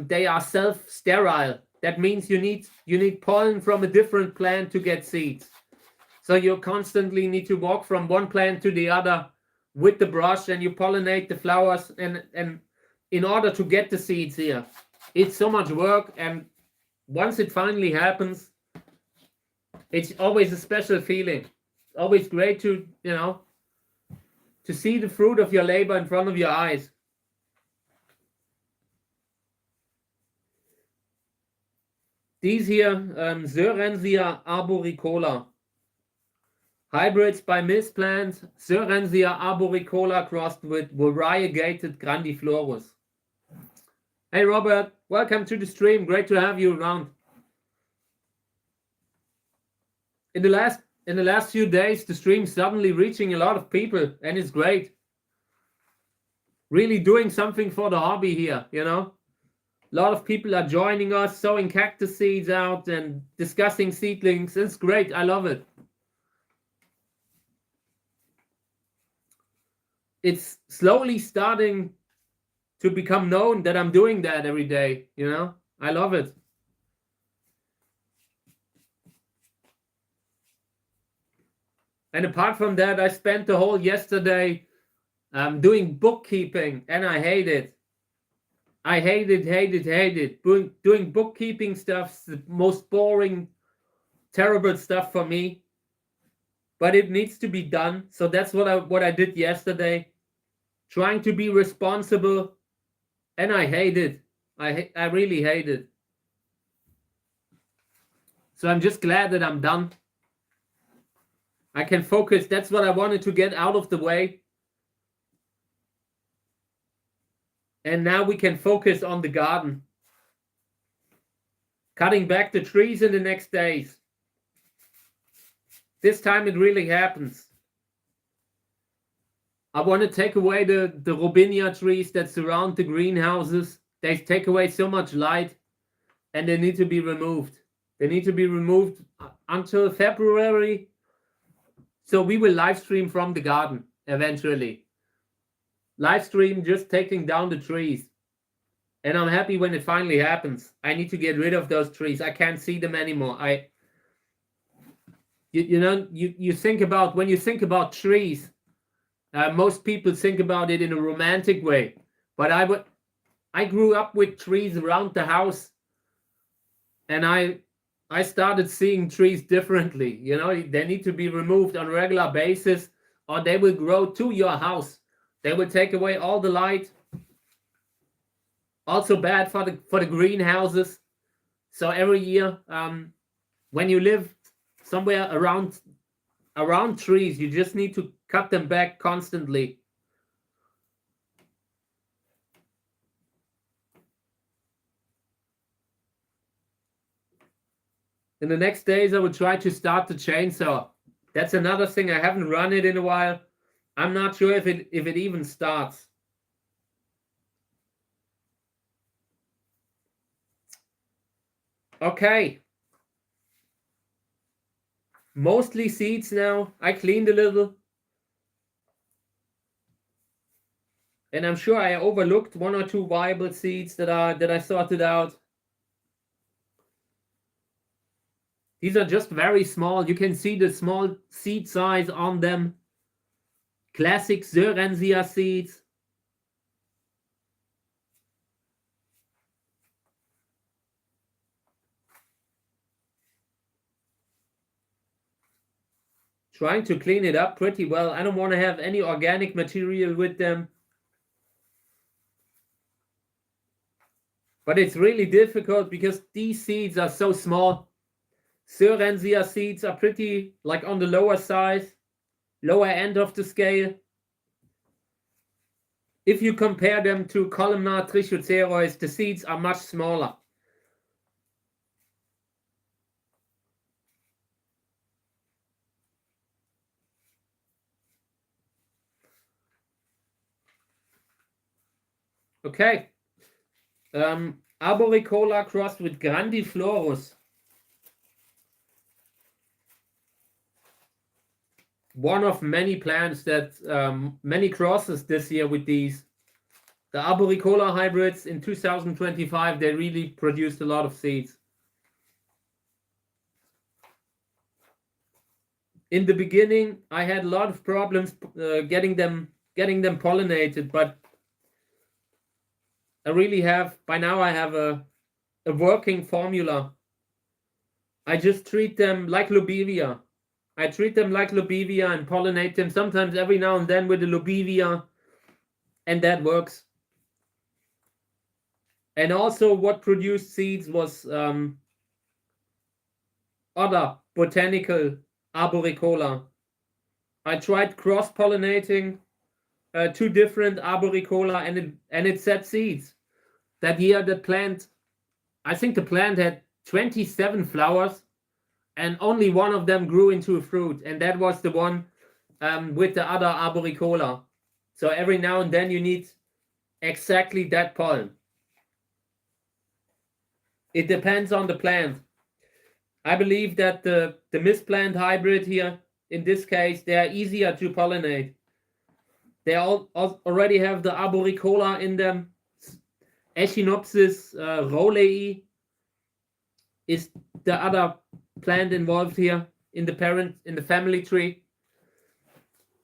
they are self-sterile. That means you need pollen from a different plant to get seeds. So you constantly need to walk from one plant to the other with the brush, and you pollinate the flowers, and in order to get the seeds here. It's so much work, and once it finally happens, it's always a special feeling. Always great to, you know, to see the fruit of your labor in front of your eyes. These here, Sörensia arboricola. Hybrids by Miss Plant, Sörensia arboricola crossed with variegated grandiflorus. Hey Robert, welcome to the stream. Great to have you around. In the last few days, the stream's suddenly reaching a lot of people, and it's great. Really doing something for the hobby here, you know. A lot of people are joining us, sowing cactus seeds out and discussing seedlings. It's great. I love it. It's slowly starting to become known that I'm doing that every day, you know. I love it. And apart from that, I spent the whole yesterday doing bookkeeping, and I hate it. I hate it. Doing bookkeeping stuff's the most boring, terrible stuff for me. But it needs to be done. So that's what I did yesterday. Trying to be responsible, and I hate it. I really hate it. So I'm just glad that I'm done. I can focus. That's what I wanted to get out of the way. And now we can focus on the garden. Cutting back the trees in the next days. This time it really happens. I want to take away the robinia trees that surround the greenhouses. They take away so much light, and they need to be removed. They need to be removed until February. So we will live stream from the garden eventually. Live stream just taking down the trees. And I'm happy when it finally happens. I need to get rid of those trees. I can't see them anymore. You think about, when you think about trees, most people think about it in a romantic way. But I grew up with trees around the house, and I started seeing trees differently. You know, they need to be removed on a regular basis, or they will grow to your house. They will take away all the light. Also bad for the greenhouses. So every year, when you live somewhere around trees, you just need to cut them back constantly. In the next days, I will try to start the chainsaw. That's another thing. I haven't run it in a while. I'm not sure if it even starts. Okay. Mostly seeds now. I cleaned a little. And I'm sure I overlooked 1 or 2 viable seeds that I sorted out. These are just very small. You can see the small seed size on them. Classic Sörensia seeds. Trying to clean it up pretty well. I don't want to have any organic material with them. But it's really difficult because these seeds are so small. Sörensia seeds are pretty like on the lower size, lower end of the scale. If you compare them to columnar trichocereus, the seeds are much smaller. Okay. Arboricola crossed with grandiflorus. One of many plants that many crosses this year with these. The Arboricola hybrids in 2025, they really produced a lot of seeds. In the beginning, I had a lot of problems getting them pollinated, but I really have, by now I have a working formula. I just treat them like Lobivia. I treat them like Lobivia and pollinate them sometimes every now and then with the Lobivia, and that works. And also what produced seeds was other botanical Arboricola. I tried cross-pollinating 2 different Arboricola, and it set seeds. That year the plant, I think the plant had 27 flowers, and only one of them grew into a fruit, and that was the one with the other Arboricola. So every now and then you need exactly that pollen. It depends on the plant. I believe that the misplant hybrid here, in this case, they are easier to pollinate. They already have the Arboricola in them. Echinopsis rolei is the other plant involved here in the family tree.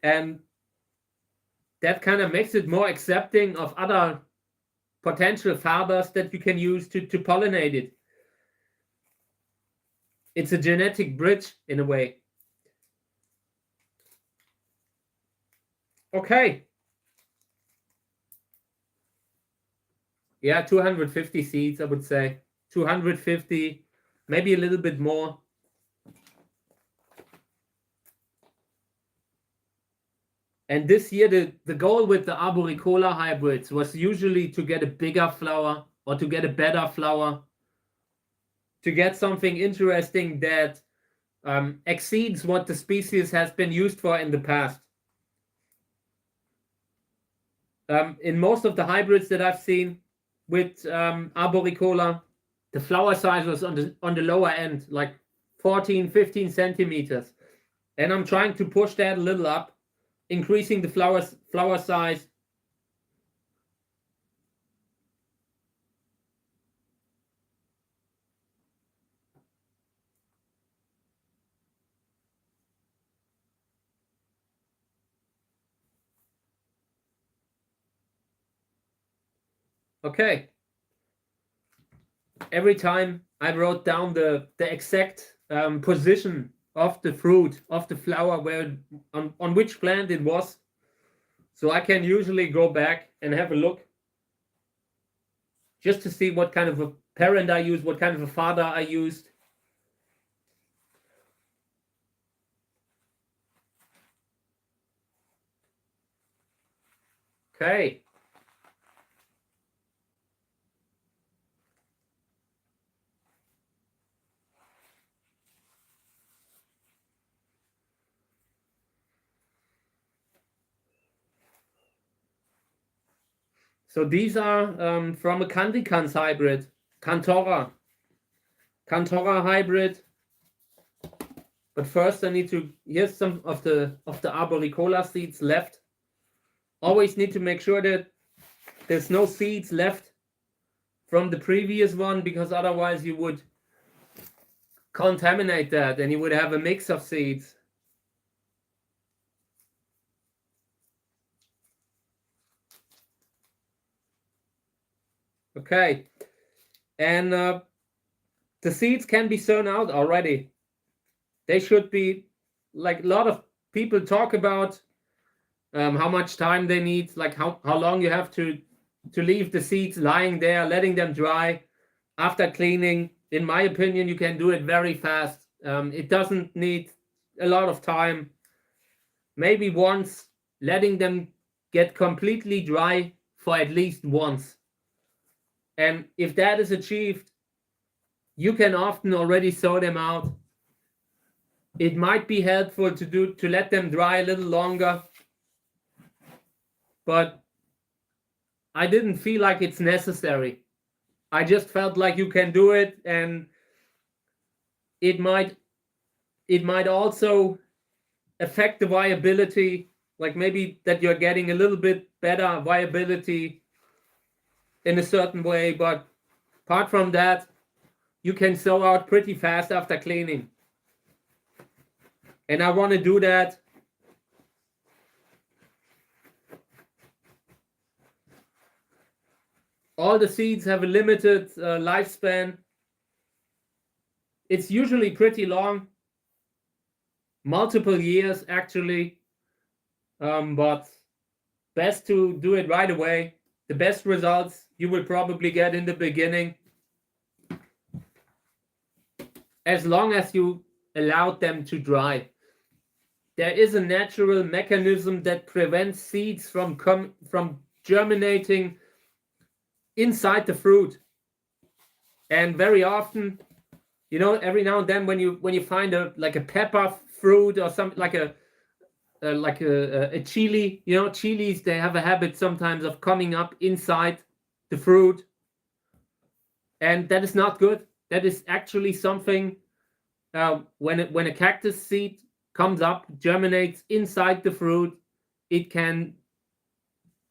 And that kind of makes it more accepting of other potential fibers that you can use to pollinate it. It's a genetic bridge in a way. Okay. Yeah, 250 seeds, I would say. 250, maybe a little bit more. And this year, the goal with the Arboricola hybrids was usually to get a bigger flower or to get a better flower, to get something interesting that exceeds what the species has been used for in the past. In most of the hybrids that I've seen, arboricola, the flower size was on the lower end, like 14, 15 centimeters. And I'm trying to push that a little up, increasing the flower size. Okay. Every time I wrote down the exact position of the fruit, of the flower, where on which plant it was. So I can usually go back and have a look just to see what kind of a parent I used, what kind of a father I used. Okay. So these are from a Canticans hybrid, Cantora hybrid. But first I need to, here's some of the arboricola seeds left. Always need to make sure that there's no seeds left from the previous one, because otherwise you would contaminate that and you would have a mix of seeds. Okay, and the seeds can be sown out already. They should be, like a lot of people talk about how much time they need, like how long you have to leave the seeds lying there, letting them dry after cleaning. In my opinion, you can do it very fast. It doesn't need a lot of time. Maybe once, letting them get completely dry for at least once. And if that is achieved, you can often already sow them out. It might be helpful to let them dry a little longer, but I didn't feel like it's necessary. I just felt like you can do it, and it might also affect the viability, like maybe that you're getting a little bit better viability in a certain way, but apart from that, you can sow out pretty fast after cleaning. And I want to do that all the seeds have a limited lifespan. It's usually pretty long, multiple years actually, but best to do it right away. The best results you will probably get in the beginning, as long as you allowed them to dry. There is a natural mechanism that prevents seeds from germinating inside the fruit. And very often, you know, every now and then when you find a pepper fruit or something like a chili, you know, chilies, they have a habit sometimes of coming up inside the fruit, and that is not good. That is actually something, when a cactus seed comes up, germinates inside the fruit, it can,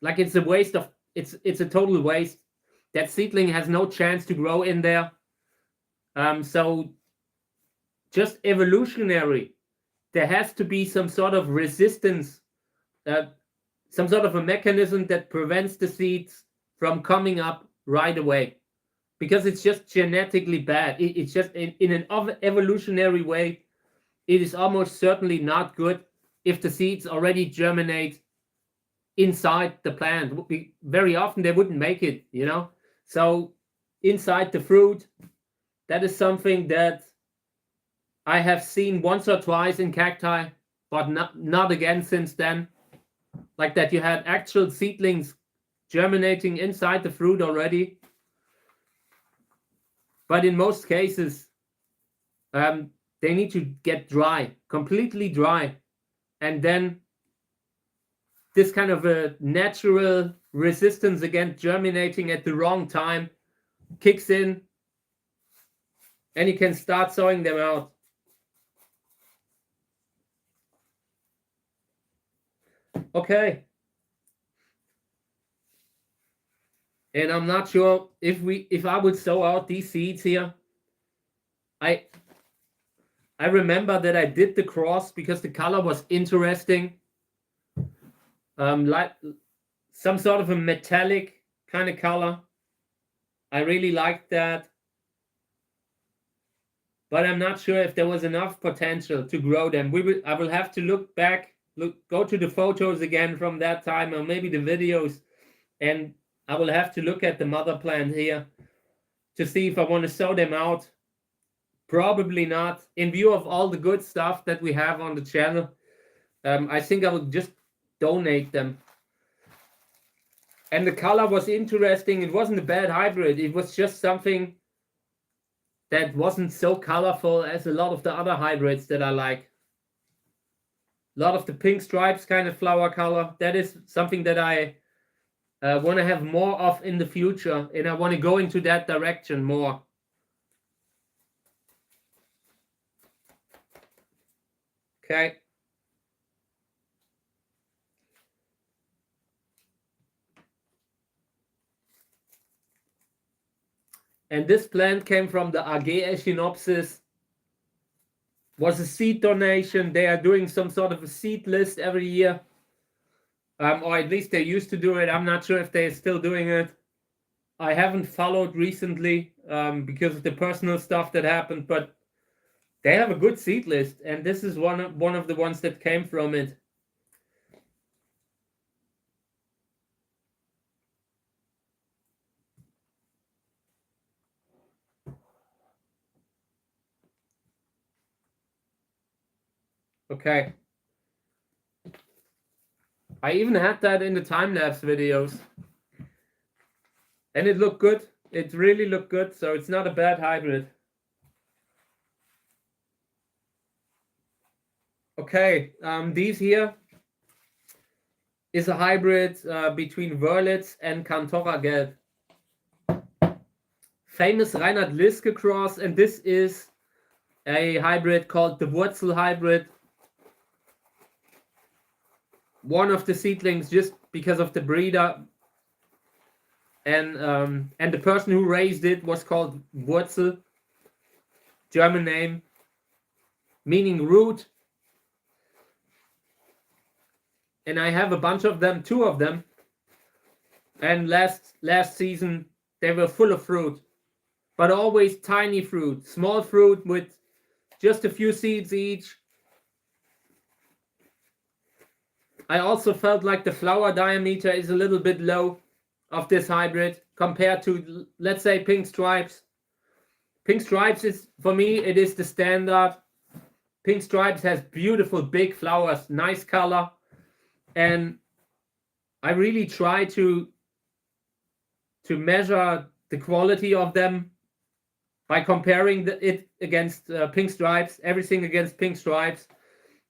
like, it's a waste of, it's a total waste. That seedling has no chance to grow in there. So just evolutionary, there has to be some sort of resistance, some sort of a mechanism that prevents the seeds from coming up right away, because it's just genetically bad. It's just in an evolutionary way, it is almost certainly not good if the seeds already germinate inside the plant. Very often they wouldn't make it, you know. So inside the fruit, that is something that I have seen once or twice in cacti, but not again since then. Like that, you had actual seedlings germinating inside the fruit already. But in most cases, they need to get dry, completely dry, and then this kind of a natural resistance against germinating at the wrong time kicks in, and you can start sowing them out. Okay. And I'm not sure if I would sow out these seeds here. I remember that I did the cross because the color was interesting. Like some sort of a metallic kind of color. I really liked that. But I'm not sure if there was enough potential to grow them. I will have to look back, go to the photos again from that time, or maybe the videos, and I will have to look at the mother plant here to see if I want to sow them out. Probably not. In view of all the good stuff that we have on the channel, I think I will just donate them. And the color was interesting. It wasn't a bad hybrid. It was just something that wasn't so colorful as a lot of the other hybrids that I like. A lot of the pink stripes kind of flower color. That is something that I want to have more of in the future, and I want to go into that direction more. Okay. And this plant came from the AG Echinopsis. Was a seed donation. They are doing some sort of a seed list every year. Or at least they used to do it. I'm not sure if they're still doing it. I haven't followed recently because of the personal stuff that happened, but they have a good seed list, and this is one of the ones that came from it. Okay. I even had that in the time-lapse videos. And it looked good. It really looked good, so it's not a bad hybrid. Okay, these here is a hybrid between Wörlitz and Cantora Gelb. Famous Reinhard Liske cross, and this is a hybrid called the Wurzel hybrid. One of the seedlings just because of the breeder, and the person who raised it was called Wurzel, German name, meaning root. And I have a bunch of them, 2 of them, and last season they were full of fruit, but always tiny fruit, small fruit with just a few seeds each. I also felt like the flower diameter is a little bit low of this hybrid compared to, let's say, pink stripes. Pink stripes is, for me, it is the standard. Pink stripes has beautiful big flowers, nice color, and I really try to measure the quality of them by comparing it against pink stripes, everything against pink stripes.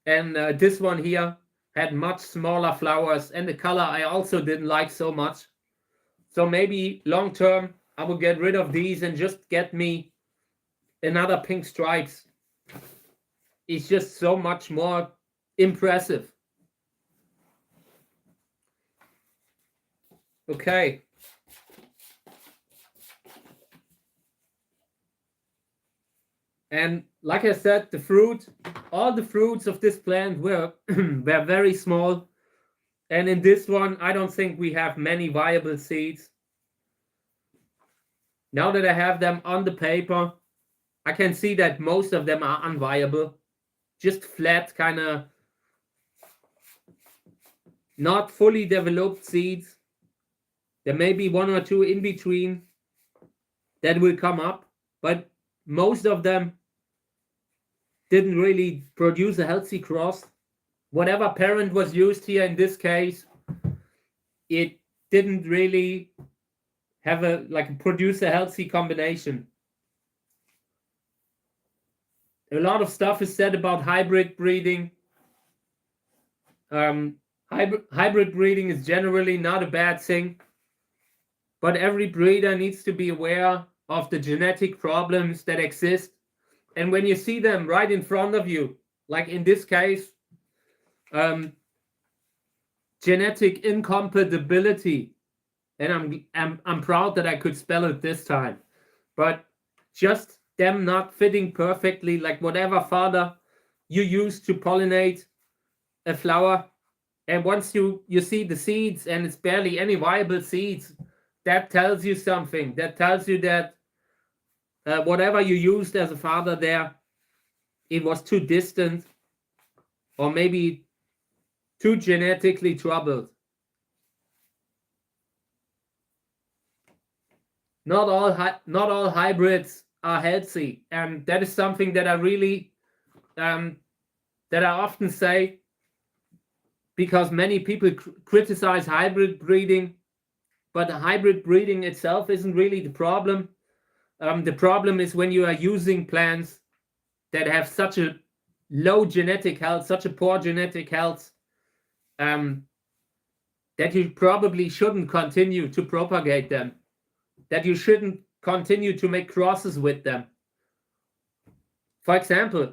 And this one here had much smaller flowers, and the color I also didn't like so much. So maybe long term I will get rid of these and just get me another pink stripes. It's just so much more impressive. Okay. And like I said, all the fruits of this plant were very small. And in this one, I don't think we have many viable seeds. Now that I have them on the paper, I can see that most of them are unviable. Just flat, kind of not fully developed seeds. There may be 1 or 2 in between that will come up, but most of them didn't really produce a healthy cross. Whatever parent was used here in this case, it didn't really have produce a healthy combination. A lot of stuff is said about hybrid breeding. Hybrid breeding is generally not a bad thing, but every breeder needs to be aware of the genetic problems that exist. And when you see them right in front of you, like in this case, genetic incompatibility, and I'm proud that I could spell it this time, but just them not fitting perfectly, like whatever fodder you use to pollinate a flower, and once you see the seeds and it's barely any viable seeds, that tells you something. That tells you that whatever you used as a fodder there, it was too distant or maybe too genetically troubled. Not all hybrids are healthy, and that is something that I really that I often say, because many people criticize hybrid breeding, but hybrid breeding itself isn't really the problem. The problem is when you are using plants that have such a low genetic health, such a poor genetic health, that you probably shouldn't continue to propagate them, that you shouldn't continue to make crosses with them. For example,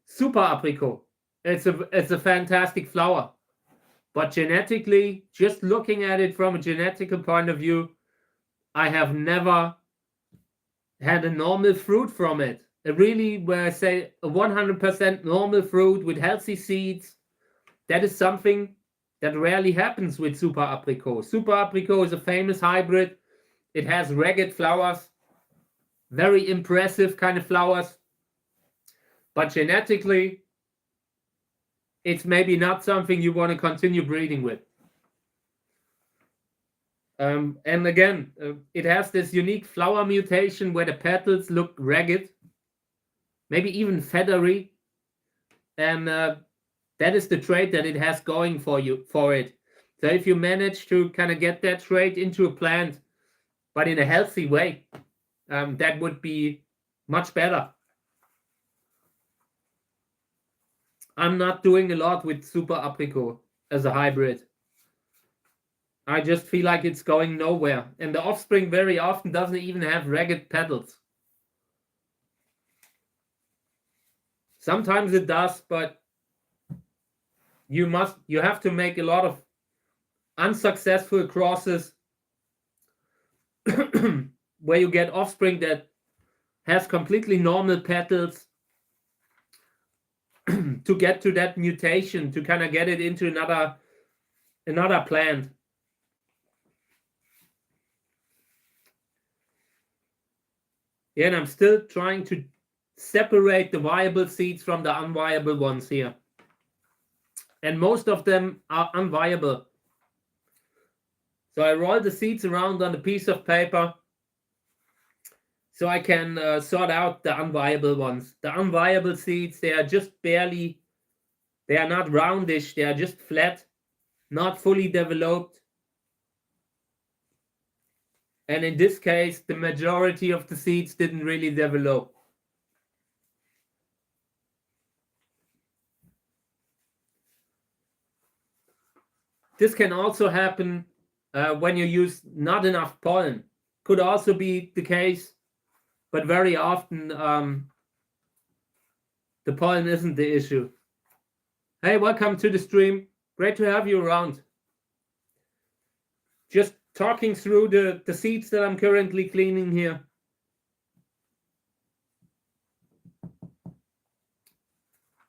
super apricot. It's a fantastic flower, but genetically, just looking at it from a genetical point of view, I have never had a normal fruit from it. Really, where I say a 100% normal fruit with healthy seeds, that is something that rarely happens with super apricot. Super apricot is a famous hybrid. It has ragged flowers, very impressive kind of flowers, but genetically, it's maybe not something you want to continue breeding with. And again, it has this unique flower mutation where the petals look ragged, maybe even feathery, and that is the trait that it has going for it. So if you manage to kind of get that trait into a plant, but in a healthy way, that would be much better. I'm not doing a lot with super apricot as a hybrid. I just feel like it's going nowhere, and the offspring very often doesn't even have ragged petals. Sometimes it does, but you have to make a lot of unsuccessful crosses where you get offspring that has completely normal petals to get to that mutation, to kind of get it into another plant. Yeah, and I'm still trying to separate the viable seeds from the unviable ones here. And most of them are unviable. So I roll the seeds around on a piece of paper so I can sort out the unviable ones. The unviable seeds, they are just barely, they are not roundish, they are just flat, not fully developed. And in this case, the majority of the seeds didn't really develop. This can also happen when you use not enough pollen. Could also be the case, but very often the pollen isn't the issue. Hey, welcome to the stream. Great to have you around. Just talking through the seeds that I'm currently cleaning here.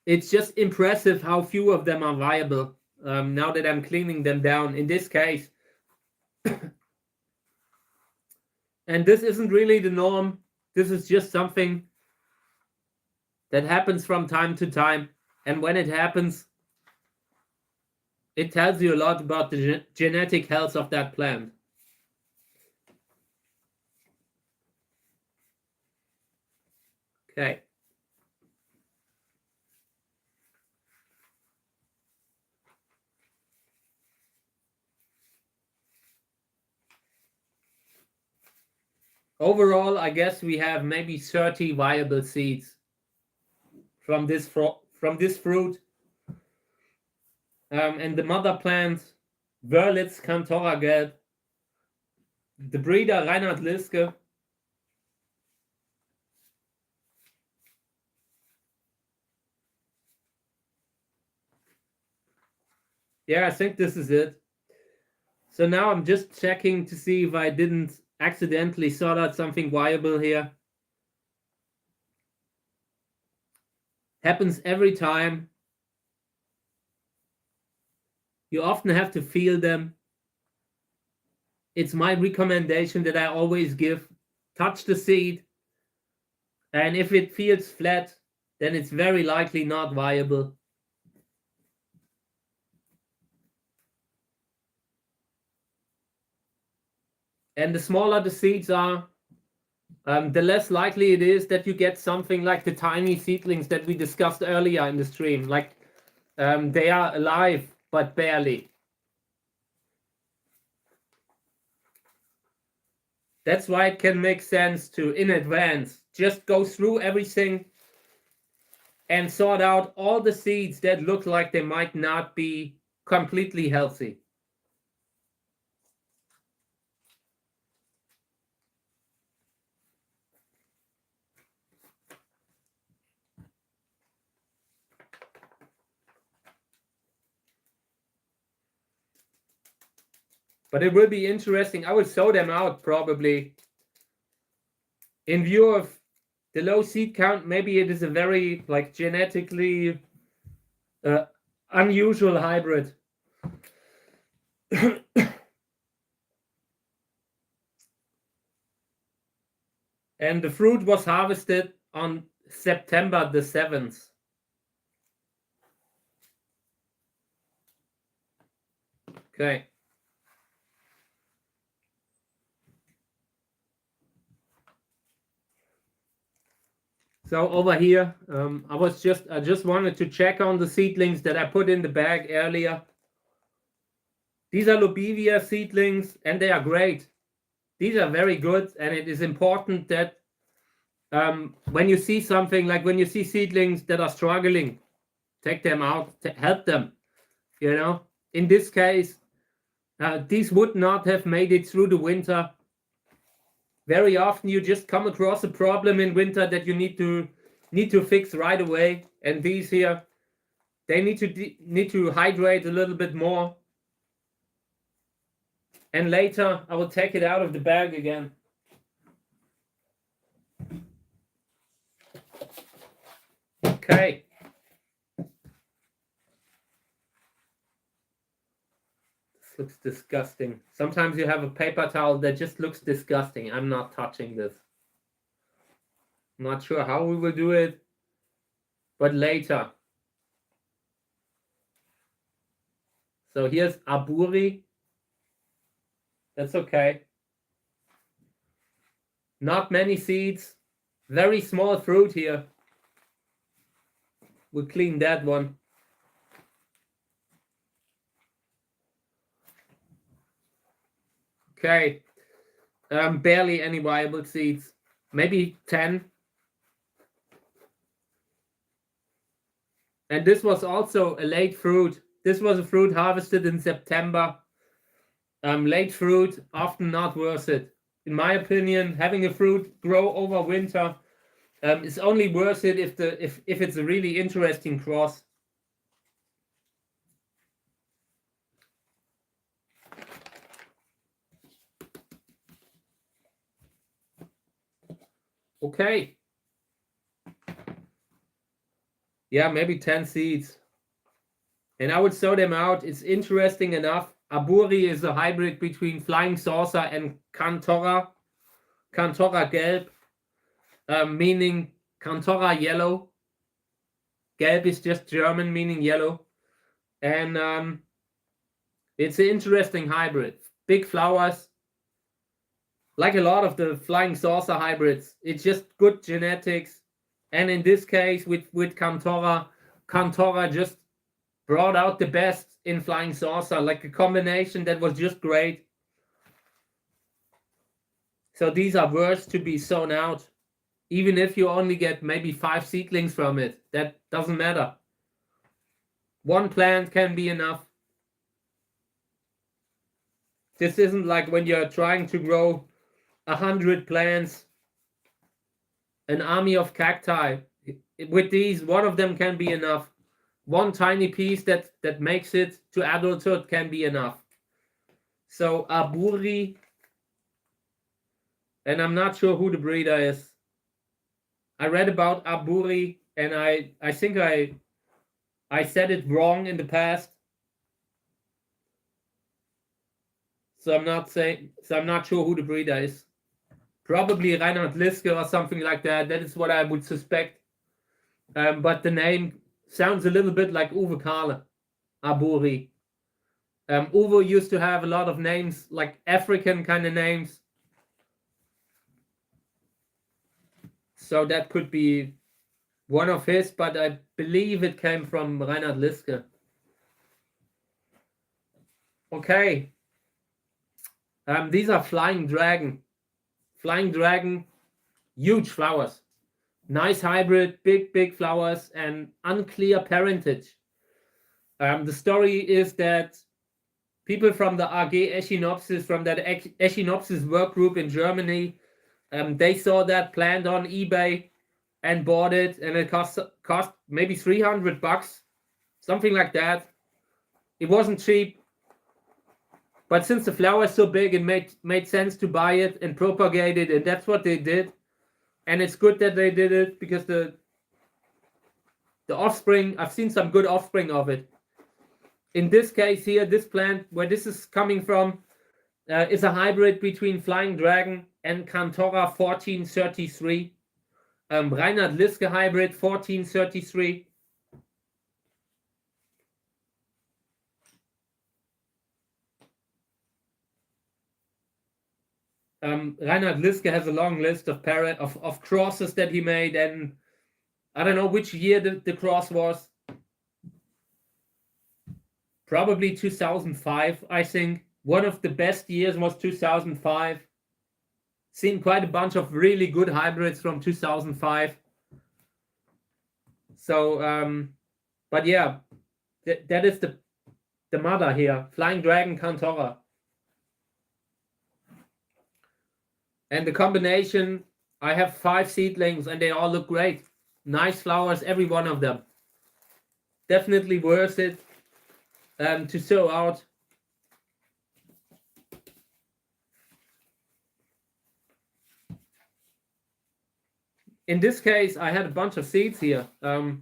It's just impressive how few of them are viable now that I'm cleaning them down in this case. And this isn't really the norm. This is just something that happens from time to time. And when it happens, it tells you a lot about the genetic health of that plant. Okay. Overall, I guess we have maybe 30 viable seeds from this fruit. and the mother plant, Wörlitz Cantora Gelb. The breeder, Reinhard Liske. Yeah, I think this is it. So now I'm just checking to see if I didn't accidentally sort out something viable here. Happens every time. You often have to feel them. It's my recommendation that I always give. Touch the seed, and if it feels flat, then it's very likely not viable. And the smaller the seeds are, the less likely it is that you get something like the tiny seedlings that we discussed earlier in the stream. Like they are alive, but barely. That's why it can make sense to, in advance, just go through everything and sort out all the seeds that look like they might not be completely healthy. But it will be interesting. I will sow them out probably. In view of the low seed count, maybe it is a very like genetically unusual hybrid. And the fruit was harvested on September the 7th. Okay. So over here, I just wanted to check on the seedlings that I put in the bag earlier. These are Lobivia seedlings, and they are great. These are very good, and it is important that when you see something, like when you see seedlings that are struggling, take them out, help them. You know, in this case, these would not have made it through the winter. Very often you just come across a problem in winter that you need to fix right away, and these here, they need to hydrate a little bit more. And later I will take it out of the bag again. Okay. This looks disgusting. Sometimes you have a paper towel that just looks disgusting. I'm not touching this. I'm not sure how we will do it, but later. So here's Aburi. That's okay. Not many seeds. Very small fruit here. We'll clean that one. Okay. Barely any viable seeds. Maybe 10. And this was also a late fruit. This was a fruit harvested in September. Late fruit, often not worth it. In my opinion, having a fruit grow over winter is only worth it if it's a really interesting cross. Okay. Yeah, maybe 10 seeds. And I would sow them out. It's interesting enough. Aburi is a hybrid between Flying Saucer and Cantora. Cantora Gelb, meaning Cantora yellow. Gelb is just German, meaning yellow. And it's an interesting hybrid. Big flowers. Like a lot of the Flying Saucer hybrids. It's just good genetics. And in this case, with Cantora, Cantora just brought out the best in Flying Saucer, like a combination that was just great. So these are worth to be sown out. Even if you only get maybe 5 seedlings from it, that doesn't matter. One plant can be enough. This isn't like when you're trying to grow 100 plants, an army of cacti. With these, one of them can be enough. One tiny piece that makes it to adulthood can be enough. So Aburi, and I'm not sure who the breeder is. I read about Aburi, and I think I said it wrong in the past. So I'm not sure who the breeder is. Probably Reinhard Liske or something like that. That is what I would suspect. But the name sounds a little bit like Uwe Kahle, Aburi. Uwe used to have a lot of names, like African kind of names. So that could be one of his, but I believe it came from Reinhard Liske. Okay. These are Flying Dragon. Flying Dragon, huge flowers. Nice hybrid, big flowers, and unclear parentage. The story is that people from the AG Echinopsis, from that Echinopsis work group in Germany, they saw that plant on eBay and bought it, and it cost maybe $300, something like that. It wasn't cheap, but since the flower is so big, it made sense to buy it and propagate it, and that's what they did. And it's good that they did it, because the offspring, I've seen some good offspring of it. In this case here, this plant, where this is coming from, is a hybrid between Flying Dragon and Cantora 1433. Reinhard Liske hybrid 1433. Reinhard Liske has a long list of crosses that he made, and I don't know which year the cross was. Probably 2005, I think. One of the best years was 2005. Seen quite a bunch of really good hybrids from 2005. So, but yeah, that is the mother here, Flying Dragon Cantora. And the combination, I have 5 seedlings, and they all look great. Nice flowers, every one of them. Definitely worth it to sow out. In this case, I had a bunch of seeds here. The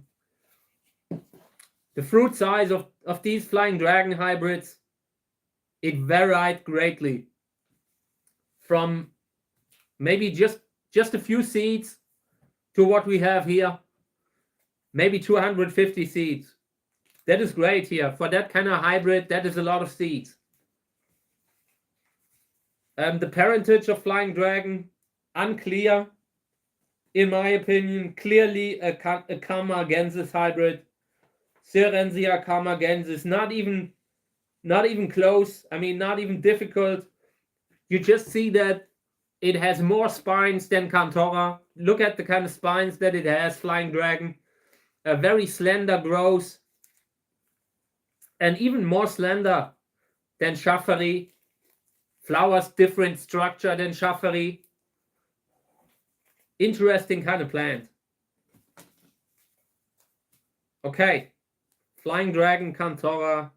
fruit size of these Flying Dragon hybrids, it varied greatly. From maybe just a few seeds to what we have here, maybe 250 seeds. That is great here. For that kind of hybrid, that is a lot of seeds. The parentage of Flying Dragon, unclear. In my opinion, clearly a Kamagensis hybrid. Serensia Kamagensis, not even close. I mean, not even difficult. You just see that it has more spines than Cantora. Look at the kind of spines that it has, Flying Dragon. A very slender growth. And even more slender than Schaffery. Flowers different structure than Schaffery. Interesting kind of plant. Okay. Flying Dragon Cantora.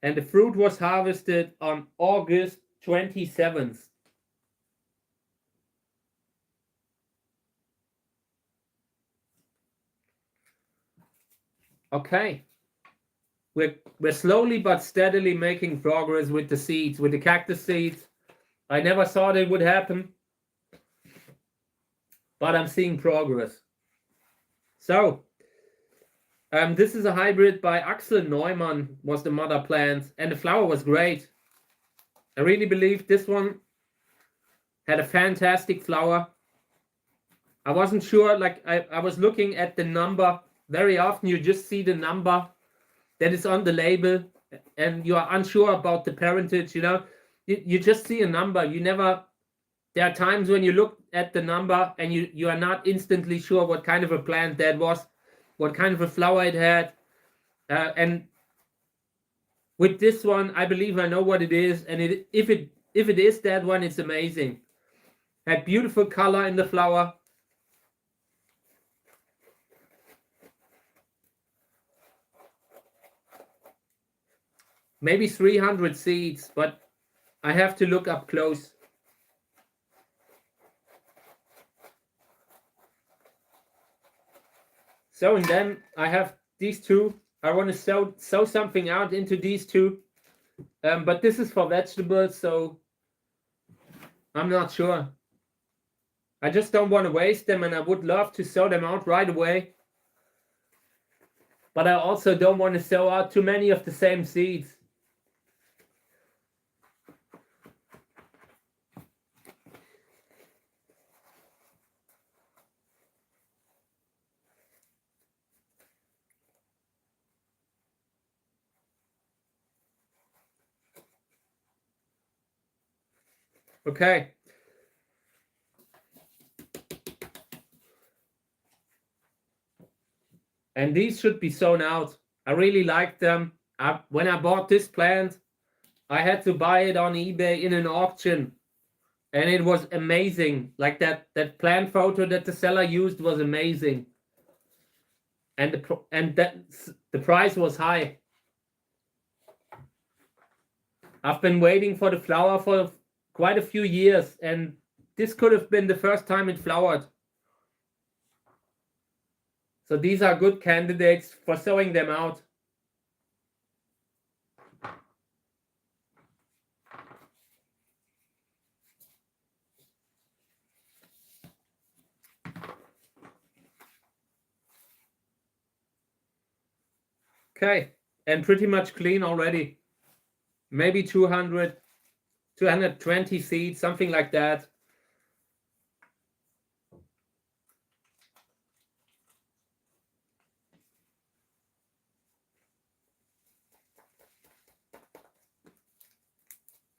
And the fruit was harvested on August 27th. Okay. We're slowly but steadily making progress with the seeds, with the cactus seeds. I never thought it would happen, but I'm seeing progress. So, this is a hybrid by Axel Neumann, was the mother plant, and the flower was great. I really believe this one had a fantastic flower. I wasn't sure, like I was looking at the number. Very often you just see the number that is on the label and you are unsure about the parentage, you know. you just see a number. You never. There are times when you look at the number and you are not instantly sure what kind of a plant that was, what kind of a flower it had, and with this one, I believe I know what it is, and if it is that one, it's amazing. Had beautiful color in the flower. Maybe 300 seeds, but I have to look up close. So, and then I have these two. I want to sow something out into these two. But this is for vegetables, so I'm not sure. I just don't want to waste them, and I would love to sow them out right away. But I also don't want to sow out too many of the same seeds. Okay. And these should be sown out. I really like them. When I bought this plant, I had to buy it on eBay in an auction. And it was amazing. Like that plant photo that the seller used was amazing. And the price was high. I've been waiting for the flower for quite a few years, and this could have been the first time it flowered. So these are good candidates for sowing them out. Okay, and pretty much clean already. Maybe 200, 220 seeds, something like that.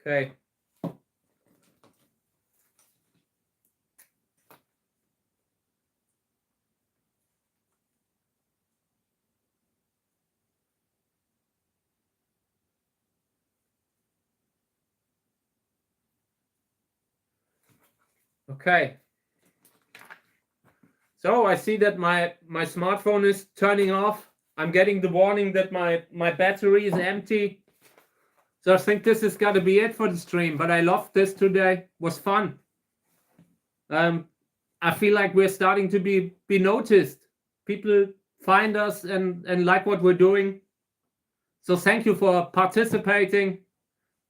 Okay. Okay. So I see that my smartphone is turning off. I'm getting the warning that my battery is empty. So I think this is got to be it for the stream. But I loved this today. It was fun. I feel like we're starting to be noticed. People find us and like what we're doing. So thank you for participating,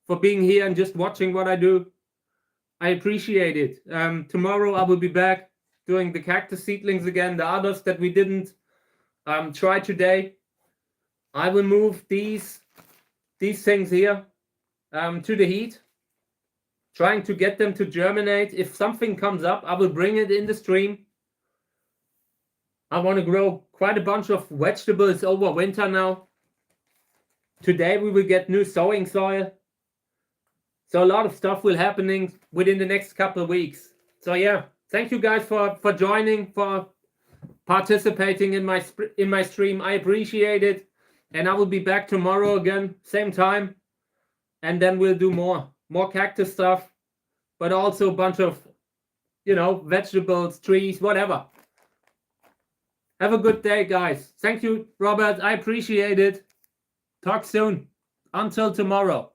for being here and just watching what I do. I appreciate it. Tomorrow I will be back doing the cactus seedlings again, the others that we didn't try today. I will move these things here to the heat, trying to get them to germinate. If something comes up, I will bring it in the stream. I want to grow quite a bunch of vegetables over winter now. Today we will get new sowing soil. So a lot of stuff will happening within the next couple of weeks. So yeah, thank you guys for joining, for participating in my stream. I appreciate it. And I will be back tomorrow again, same time. And then we'll do more cactus stuff, but also a bunch of, vegetables, trees, whatever. Have a good day, guys. Thank you, Robert. I appreciate it. Talk soon. Until tomorrow.